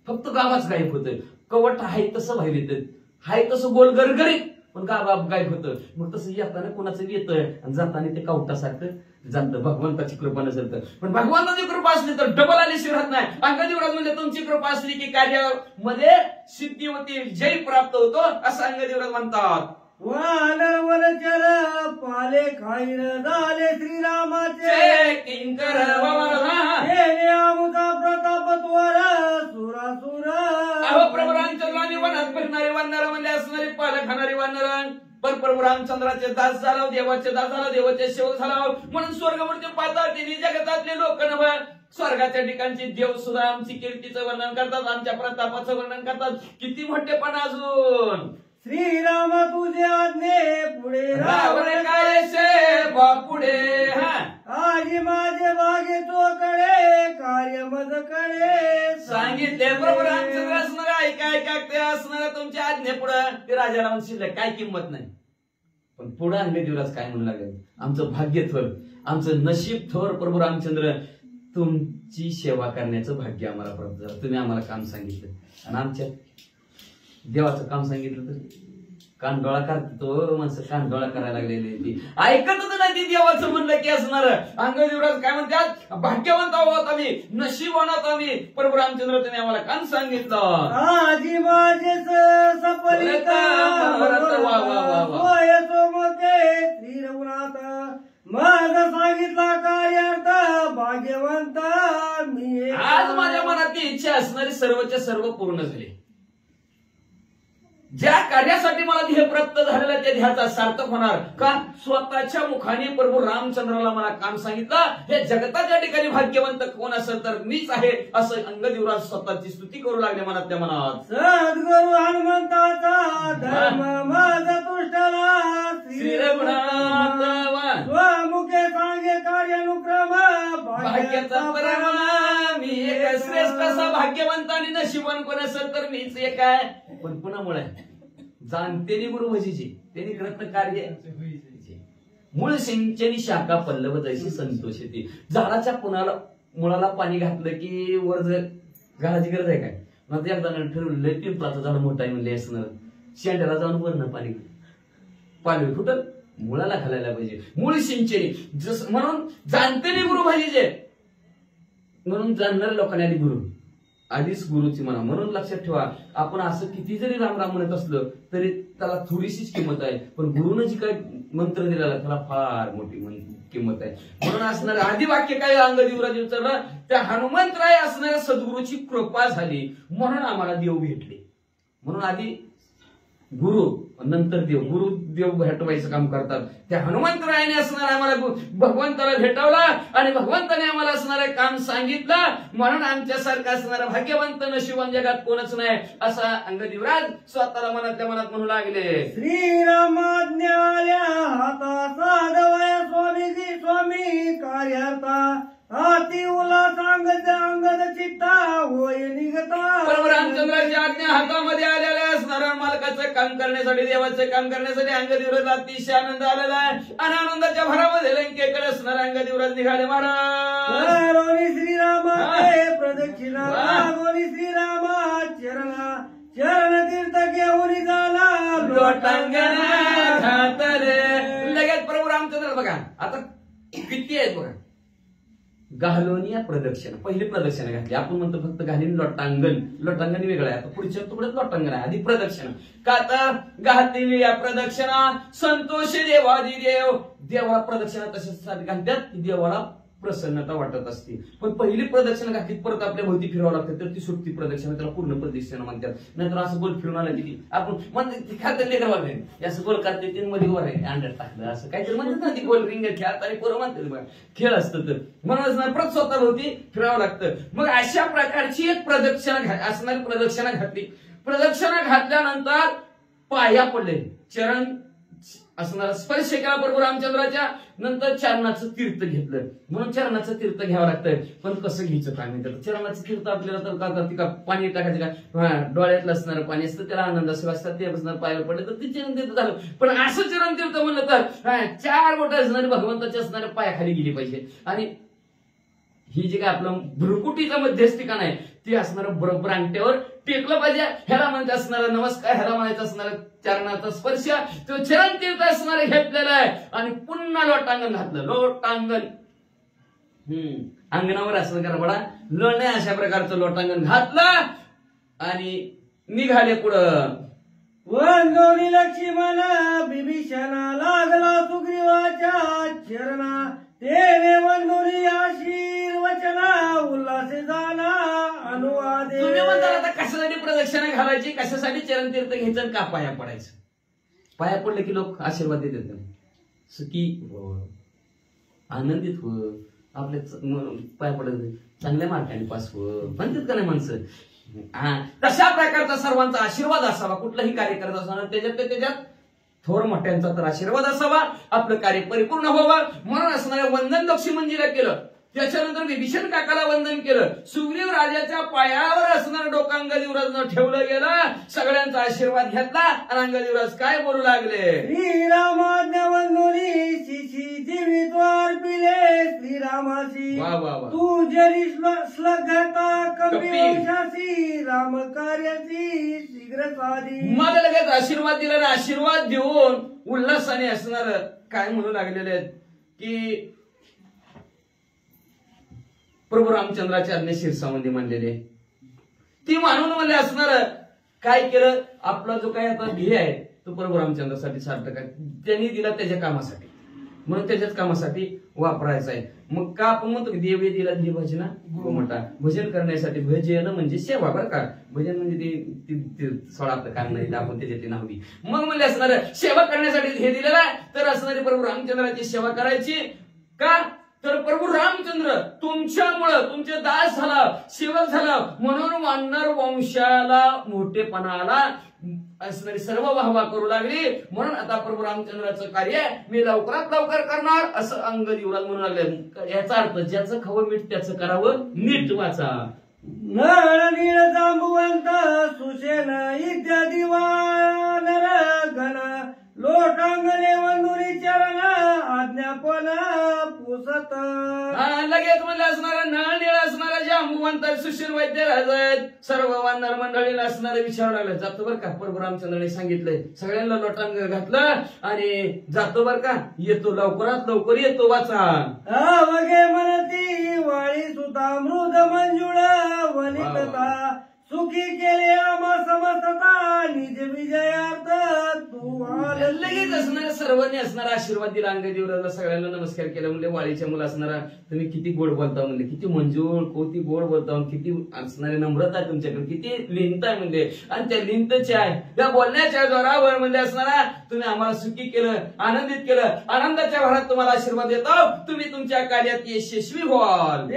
फक्त गावाच गायब होतोय. कवट आहे तसं बाहेर येतं, हाय तसं गोल गरगरीत, पण गाव गायब होतं. मग तसं येताना कोणाचं येतं आणि जाताना ते कावटासारखं जातं, भगवंताची कृपा नसेल तर. पण भगवंताची कृपा असली तर डबल आल्याशिवाय राहत नाही. अंगदेवराज म्हणजे तुमची कृपा असली की कार्यामध्ये सिद्धी होती, जय प्राप्त होतो असं अंगदेवराज म्हणतात. वानर वनचर पाले खाईन झाले श्रीरामाचे किंकर केले अमुता प्रताप त्वर सुरासुर. अहो प्रभू रामचंद्राने वनात फिरणारे वानर म्हणजे असणारे पाले खाणारे वानर. पण प्रभू रामचंद्राचे दास झाला, देवाचे दास झाला, देवाचे सेवक झाला. म्हणून स्वर्गमूर्ती पाहतात तिने जगतातले लोक नव्हे, स्वर्गाच्या ठिकाणचे देव सुद्धा आमची कीर्तीचं वर्णन करतात, आमच्या प्रतापाचं वर्णन करतात. किती मोठेपणा अजून. श्रीराम तुझे आज्ञे पुढे रावण काय सेवा पुढे. आजी माझे बागे तोकडे कार्य मज कडे सांगितले प्रभू रामचंद्र असणार ऐका ते असणार तुमच्या आज्ञे पुढे. ते राजा रावण शिल्लक काय किंमत नाही. पण पुढे अंगदेवराज काय म्हणू लागले, आमचं भाग्य थोर, आमचं नशीब थोर प्रभू रामचंद्र, तुमची सेवा करण्याचं भाग्य आम्हाला प्राप्त झालं. तुम्ही आम्हाला काम सांगितलं आणि आमच्या देवाचं काम सांगितलं तर कानडोळा करतो माणसं, कानडोळा करायला लागलेली ती ऐकतच नाही. ती देवाचं म्हणलं की असणार. अंगदेवराज काय म्हणतात, भाग्यवंत आहोत आम्ही, नशीबवान आहोत आम्ही, प्रभू रामचंद्र तुम्ही आम्हाला काम सांगितलं. आजी माझे सफलिता श्री रघुनाथ माझ सांगितला कार्यार्थ भाग्यवंत मी. आज माझ्या मनातली इच्छा असणारी सर्वच्या सर्व पूर्ण झाली. ज्या कार्यासाठी मला ध्येय प्राप्त झालेलं त्या ध्येयाचा सार्थक होणार का, स्वतःच्या मुखाने प्रभू रामचंद्राला मला काम सांगितलं. हे जगताच्या ठिकाणी भाग्यवंत कोण असेल तर मीच आहे असं अंगदेवराज स्वतःची स्तुती करू लागले मनातल्या मनात. सद्गुरु हनुमंताचा धर्म माझा तुष्टला श्री रघुनाथ स्वमुखे सांगे कार्यानुक्रम भाग्याचा परमा. मी एक श्रेष्ठ असा भाग्यवंत आणि नशिबवान कोण असेल तर मीच एक आहे. पण पुन्हा जाणतेनी गुरु भजीचे त्यांनी रत्न कार्य मूळ सिंचनी शाखा पल्लव जैशी संतोष येते. झाडाच्या मुळाला पाणी घातलं की वर घालायची गरज आहे काय. मग एकदा ठरवलं पिंपळाचं झाड मोठं आहे म्हणले असणार, शेंड्याला जाऊन वरण पाणी फुटल, मुळाला घालायला पाहिजे. मूळ सिंचनी जस म्हणून जाणतेनी गुरु भजीचे, म्हणून जाणणाऱ्या लोकांनी आधी गुरु आधीच गुरुची म्हणा. म्हणून लक्षात ठेवा, आपण असं किती जरी राम राम म्हणत असलं तरी त्याला थोडीशीच किंमत आहे, पण गुरुनं जी काय मंत्र दिलेला त्याला फार मोठी किंमत आहे. म्हणून असणारं आधी वाक्य काय अंगदेवराज विचारलं, त्या हनुमंतराय असणाऱ्या सद्गुरूची कृपा झाली म्हणून आम्हाला देव भेटले. म्हणून आधी गुरु नंतर देव, गुरु देव भेटवायचं काम करतात. त्या हनुमंतरायाने असणारा आम्हाला भगवंताला भेटवला आणि भगवंताने आम्हाला असणारं काम सांगितलं. म्हणून आमच्यासारखं असणारं भाग्यवंत नशिबवान जगात कोणच नाही असा अंगदेवराज स्वतःला मनातल्या मनात म्हणू लागले. श्रीरामाज्ञाल्या हाता साधवया स्वामीजी स्वामी कार्यार्था हाती उला सांगत अंगद चित्ता होय निघता. प्रभू रामचंद्राची आज्ञा हातामध्ये आलेल्या असणाऱ्या मालकाचं काम करण्यासाठी, देवाचं काम करण्यासाठी अंगदेवराज अतिशय आनंद आलेला आहे. आणि आनंदाच्या भरामध्ये लंकेकडे असणारा अंगदेवराज निघाले. महाराज श्रीरामाचे प्रदक्षिणा श्रीरामा चरण तीर्थ घेऊन झाला लोटांगण घातले. लगेच प्रभू रामचंद्र बघा आता किती आहेत बघा. घालोनिया प्रदक्षिणा, पहिली प्रदक्षिणा घातली. आपण म्हणतो फक्त घालीन लोटांगण, लोटांगण वेगळं आहे. आता पुढच्या तुकड्यात लोटांगण आहे, आधी प्रदक्षिणा. का तर घातलेली या प्रदक्षिणा संतोषी देवादिदेव, देवाला प्रदक्षिणा तशाच घालतात देवाला प्रसन्नता वाटत असते. पण पहिली प्रदक्षिणा घातली परत आपल्या भोवती फिरावं लागतं तर ती सुट्टी प्रदक्षिणा, त्याला पूर्ण प्रदक्षिणा म्हणतात. नाहीतर असं गोल फिरून आलं की आपण म्हणते खातं लेकर वागले असं गोल करते ते मध्ये वर आहे अंड्यात टाकलं असं काहीतरी म्हणतात ना, ती गोल रिंग खेळत आणि पोरं म्हणतात खेळ असतं तर म्हणूनच परत स्वतः भोवती फिरावं लागतं. मग अशा प्रकारची एक प्रदक्षिणा असणारी प्रदक्षिणा घातली. प्रदक्षिणा घातल्यानंतर पाया पडले, चरण असणारा स्पर्श केला प्रभू रामचंद्राच्या. नंतर चरणाचं तीर्थ घेतलं. म्हणून चरणाचं तीर्थ घ्यावं लागतं. पण कसं घ्यायचं काय म्हणतात, चरणाचं तीर्थ आपल्याला तर का का पाणी टाकायचं का, डोळ्यातलं असणारं पाणी असतं त्याला आनंद असं असतात, ते असणार पायावर पडले तर ते चरण तीर्थ झालं. पण असं चरण तीर्थ म्हणलं तर 4 बोटं असणारे भगवंताचे असणारे पायाखाली गेली पाहिजे. आणि ही जी काय आपलं भ्रुकुटीचं मध्यस्थिकान आहे ते असणारं बरोबर अंगठ्यावर टेकलं पाहिजे. ह्याला म्हणत असणारा नमस्कार, ह्याला म्हणायचं असणारं चरणाचा स्पर्श, तो चरण तीर्थ असणारे घेतलेला आहे. आणि पुन्हा लोटांगण घातलं. लोटांगण अंगणावर असं करा बडा लोणे अशा प्रकारचं लोटांगण घातलं आणि निघाले पुढं. वंदोनी लक्ष्मण बिभीषणा लागला सुग्रीवाच्या चरणा, तेने वंदोनी आशीर्वचना उल्हासे झाला अनुवादे. तुम्ही म्हणता आता कशासाठी प्रदक्षिणा घालायची, कशासाठी चरण तीर्थ घ्यायचं आणि का पाया पडायचं. पाया पडले की लोक आशीर्वाद देतात. सुखी आनंदित हो, आपल्या पाया पडत चांगल्या मार्गाने पास हो म्हणतात का नाही माणसं. तशा प्रकारचा सर्वांचा आशीर्वाद असावा. कुठलंही कार्य करत असताना त्याच्यात थोर मोठ्यांचा तर आशीर्वाद असावा. आपलं कार्य परिपूर्ण व्हावं म्हणून असणाऱ्या वंदन लक्ष्मणजीला केलं. त्याच्यानंतर विभीषण काकाला वंदन केलं. सुग्रीव राजाच्या पायावर असणारं डोकं अंगदेवराजनं ठेवलं गेलं. सगळ्यांचा आशीर्वाद घेतला आणि अंगदेवराज काय बोलू लागले. श्रीरामाज्ञा वंदोनी शिशी जीवित्वार पिले श्रीरामासी. वा वा वा. तू जरी श्लघता कपिवंशासी राम कार्याची शीघ्र साधी. मला लगेच आशीर्वाद दिला ना. आशीर्वाद देऊन उल्हासाने असणार काय म्हणू लागलेले आहेत की प्रभू रामचंद्राच्या आज्ञा शिरसावंदी मानलेले. ती मानून म्हणले असणार काय केलं. आपला जो काही आता ध्येय आहे तो प्रभू रामचंद्रासाठी सार्थक आहे. त्यांनी दिला त्याच्या कामासाठी म्हणून त्याच्याच कामासाठी वापरायचा आहे. मग का आपण म्हणतो की देव दिला देव भजना गोमटा. भजन करण्यासाठी भजन म्हणजे सेवा बरं का. भजन म्हणजे सोळा आपलं काम नाही आपण त्याच्यात नावली. मग म्हणजे असणार सेवा करण्यासाठी हे दिलेलं आहे. तर असणारी प्रभू रामचंद्राची सेवा करायची का तर प्रभू रामचंद्र तुमच्यामुळं तुमचे दास झाला, सेवक झाला म्हणून वानर वंशाला मोठेपणाला असणारी सर्व वाहवा करू लागली. म्हणून आता प्रभू रामचंद्राचं कार्य मी लवकरात लवकर करणार असं अंगद युवराज म्हणू लागले. याचा अर्थ ज्याचं खावं मीठ त्याचं करावं नीट. वाचा. नळ नीळ जांबुवंत सुशेन इत्यादी वानर गण लोटांगणे वंदुरी चरण आज्ञापन पुसत. लगेच म्हणजे असणारा नळ निळ असणारा जांबुवंत सुशील वैद्य राहत सर्व वानर मंडळीला असणारे विचारू लागले. जातो बरं का. प्रभू रामचंद्राने सांगितलंय सगळ्यांना लोटांग घातलं आणि जातो बरं का. येतो लवकरात लवकर येतो. वाचा. वगे म्हणती वाळी सुता मृद मंजुळ वनितता सुखी केले आम्हा समस्तता निज विजयार्थ तू लगेच असणाऱ्या सर्वांनी असणारा आशीर्वाद दिला. अंगदेवराजला सगळ्यांना नमस्कार केला. म्हणजे वाळीच्या मुलं असणारा तुम्ही किती गोड बोलता म्हणजे किती मंजूळ कोती गोड बोलता किती असणारे नम्रता आहे तुमच्याकडे किती लिंत आहे म्हणजे. आणि त्या लिंतच्या त्या बोलण्याच्या जोरावर म्हणजे असणारा तुम्ही आम्हाला सुखी केलं आनंदित केलं. आनंदाच्या भरात तुम्हाला आशीर्वाद देतो. तुम्ही तुमच्या कार्यात यशस्वी व्हाल.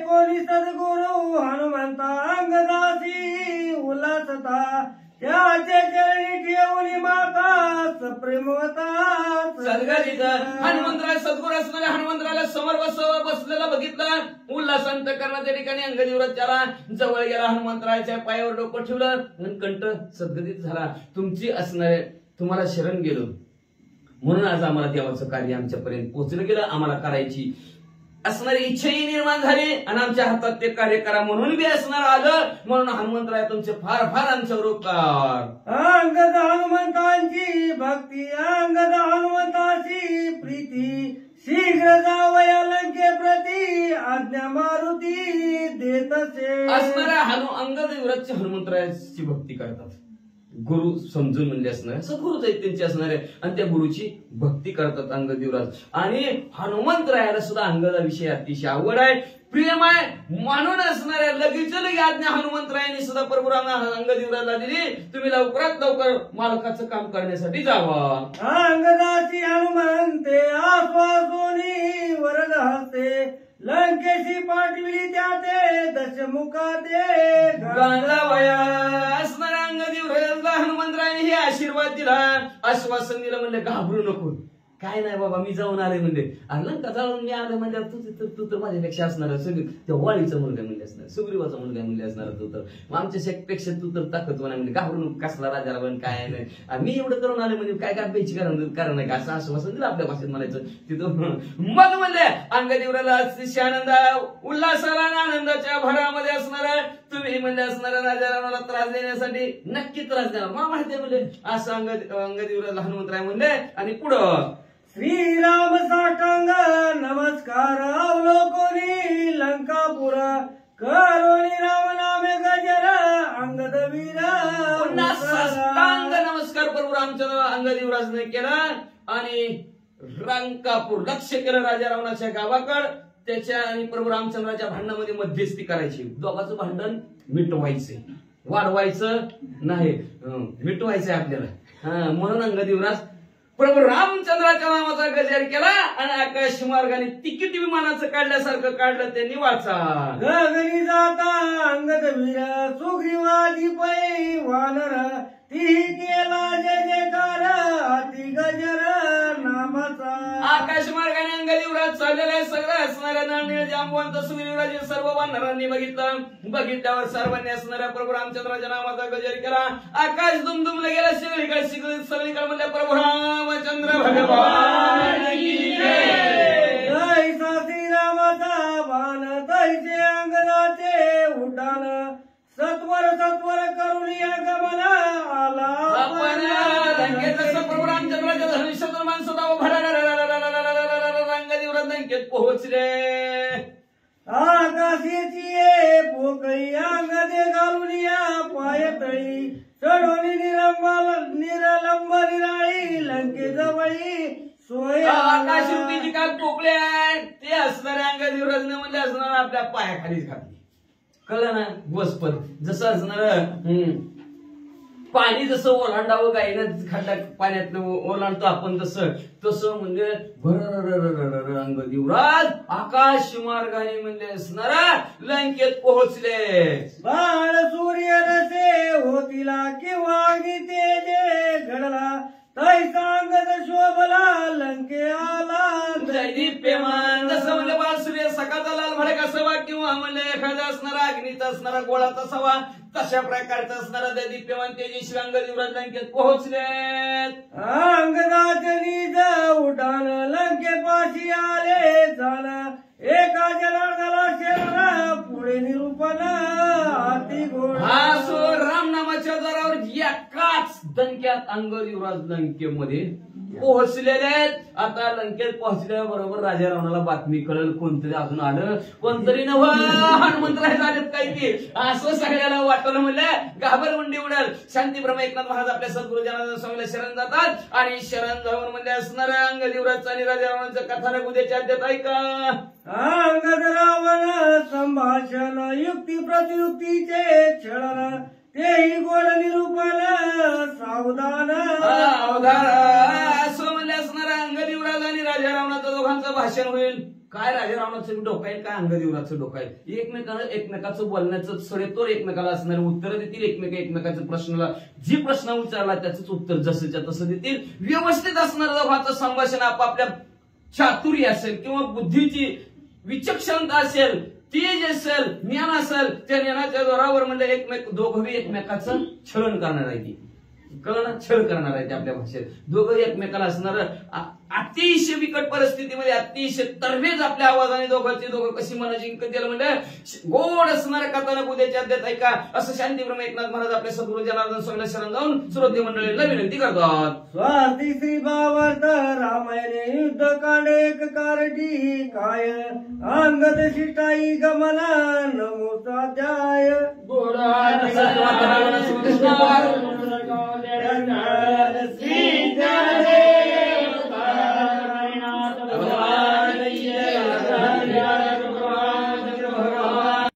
कोणी सद्गुरु हनुमंता अंगदासी उल्हासता त्याचे चरणी ठेवली माता सप्रेमवता. सद्गतीत हनुमंतराय सद्गुरू असणाऱ्या हनुमंतराला समोर बसलेला बघितलं. उल्हासांत करण्याच्या ठिकाणी अंगदेवराज त्याला जवळ गेला. हनुमंतरायाच्या पायावर डोकं ठेवलं आणि कंठ सद्गतीत झाला. तुमची असणारे तुम्हाला शरण गेलो म्हणून आज आम्हाला देवाचं कार्य आमच्यापर्यंत पोहोचलं गेलं. आम्हाला करायची असणारी इच्छाही निर्माण झाली आणि आमच्या हातात ते कार्य करा म्हणून बी असणार आलं. म्हणून हनुमंतराय तुमचे फार फार आमच्यावर उपकार. अंगद हनुमंतांची भक्ती अंगद हनुमंताची प्रीती शीघ्र जावया लंके प्रती आज्ञा मारुती देत असे. असणाऱ्या अंगदेवराजची हनुमंतरायाची भक्ती करतात. गुरु समजून म्हणजे असणार सद्गुरूच आहेत त्यांचे असणारे आणि त्या गुरुची भक्ती करतात अंगदेवराज. आणि हनुमंतरायाला सुद्धा अंगदाविषयी अतिशय आवड आहे प्रेम आहे म्हणून असणाऱ्या लगेच लगे आज्ञा हनुमंतरायाने सुद्धा प्रभू अंगदेवराजला दिली. तुम्ही लवकरात लवकर मालकाचं काम करण्यासाठी जावा. अंगदाची हनुमंते आश्वासोनी वरद हस्ते लंकेशी पाठविली त्याते दशमुखाते गांजावया. असणाऱ्या अंगदेवराजला हनुमंतरायाने हे आशीर्वाद दिला आश्वासन दिलं म्हणलं घाबरू नको. काय नाही बाबा मी जाऊन आले म्हणजे लंका जाऊन मी आले म्हणजे तू तर माझ्यापेक्षा असणार सगळी त्या वाळीचा मुलगा म्हणले असणार सुग्रीवाचा मुलगा म्हणले असणार तू तर मग आमच्यापेक्षा तू तर ताकदवान आहे म्हणजे घाबरून कसला राजाला पण काय नाही मी एवढं करून आले म्हणजे काय काय प्यायची कारण नाही का असं आश्वासन दिलं आपल्या भाषेत म्हणायचं तिथं मग म्हणले अंगदेवराला अतिशय आनंद उल्हासाला आणि आनंदाच्या भरामध्ये असणार तुम्ही म्हणजे असणार राजा रावणाला त्रास देण्यासाठी नक्की त्रास देणार मला माहिती आहे म्हणजे असं अंगदेवराला हनुमंतराय म्हणले आणि पुढं श्रीराम साष्टांग नमस्कार अवलोकोनी लंकापुरा करोनी राम नामे गजर अंगद वीरा पुन्हा साष्टांग नमस्कार प्रभू रामचंद्र अंगदेवराजने केला आणि लंकापूर लक्ष केलं राजा रावणाच्या गावाकड त्याच्या आणि प्रभू रामचंद्राच्या भांडणामध्ये मध्यस्थी करायची दोघांचं भांडण मिटवायचे वाढवायचं नाही मिटवायचंय आपल्याला म्हणून अंगदेवराज प्रभू रामचंद्राच्या नावाचा गजर केला आणि आकाश मार्गाने तिकीट विमानाचं काढल्यासारखं काढलं त्यांनी वाचा गगनी जाता अंगद वीरा सुग्रीवादी पै वानर ती केला जय जयकार अति गजर नामाचा आकाश मार्गाने अंगदेवराज चाललेला सगळं असणाऱ्या नाणीळ जांबवंत सुग्रीवराजे सर्व वानरांनी बघितल्यावर सर्वांनी असणाऱ्या प्रभू रामचंद्राच्या नावाचा गजर केला आकाश दुमदुमला गेला सगळीकडे म्हणल्या प्रभू रामचंद्र भगवान की जय जैसा श्रीरामाचा बाण तैसे अंगदाचे उड्डाण सत्वर करून या गमना आला आपण लंकेत प्रभू रामचंद्राच्या धनुष्यातून माणसं अंगदेवराज लंकेत पोहोचले आकाशाची पोकई अंगदे घालून या पायतळी चढवली निरलंब निराळी लंकेजवळी सोय आकाश रुपीची काय पोकळे आहेत ते असणाऱ्या अंगदेवराजने म्हणजे असणार आपल्या पायाखालीच घातली कळलं ना गोस्पद जसं असणार पाणी जसं ओलांडावं गायनं खड्डा पाण्यात ओलांडतो आपण तसं म्हणजे भर अंगदेवराज आकाश मार्गाने म्हणजे असणारा लंकेत पोहोचले बाळ सूर्य रसे होतीला किंवा गीते घडला तैसा अंगद शोभला लंके आला दैदिप्यमान जसं म्हणजे बाळ सूर्य सकाळचा लाल भडक असावा किंवा म्हणजे एखादा असणारा अग्नीचा असणारा गोळाचा असावा तशा प्रकारचा असणारा दैदिप्यमान तेजस्वी अंगदेवराज लंकेत पोहोचले अंगदाचे निज उड्डाण लंकेपाशी आले जाण एका जलार्दला शेरा पुढे निरूपण हाती घोडा हा सो राम नामाच्या जोरावर एकाच दणक्यात अंगदेवराज लंकेमध्ये पोहोचलेले आहेत आता लंकेत पोहोचल्याबरोबर राजा रावणाला बातमी कळलं कोणतरी अजून आलं कोणतरी नवं हनुमंतराय झालेत काही की असं सगळ्याला वाटलं म्हणलं घाबरमुंडी उडेल शांतीप्रम एकनाथ महाराज आपल्या सद्गुरु जनार्दन स्वामीला शरण जातात आणि शरण जाऊन म्हणजे असणाऱ्या अंगदेवराजचं आणि राजा रावणाचं कथानक उद्याच्या अध्यात ऐका अंगद रावण संभाषण युक्ती प्रतियुक्तीचे छळण तेही गोड निरूपण सावधान असं म्हणले असणाऱ्या अंगदेवराज आणि राजा रावणाचं दोघांचं भाषण होईल काय राजा रावणाचं डोकं आहे काय अंगदेवराचं डोकं आहे एकमेकाचं बोलण्याचं सडेतोड एकमेकाला असणारे उत्तर देतील एकमेकाच्या प्रश्नाला जी प्रश्न विचारला त्याच उत्तर जसंच्या तसं देतील व्यवस्थित असणारं दोघांचं संभाषण आपापल्या चातुर्य असेल किंवा बुद्धीची विचक्षणता असेल तेज असेल ज्ञान असेल त्या ज्ञानाच्या जोरावर म्हणजे दोघं एकमेकाचं छळण करणार आहे ती कळणं छळ करणार आहे ते आपल्या भाषेत दोघं एकमेकाला असणार अतिशय बिकट परिस्थितीमध्ये अतिशय तरवेज आपल्या आवाजाने दोघं कशी मन जिंकत म्हणजे गोड असणाऱ्या कथानक उद्याच्या अध्यात ऐका असं शांतीप्रम एकनाथ महाराज आपल्या सद्गुरु जनार्दन स्वामीला शरण जाऊन श्रोते मंडळीला विनंती करतात स्वाती श्री भावार्थ रामायणे युद्ध कांडे एक कारटी काय अंगद शिष्टाई गमना नमो स्वाध्याय कृष्ण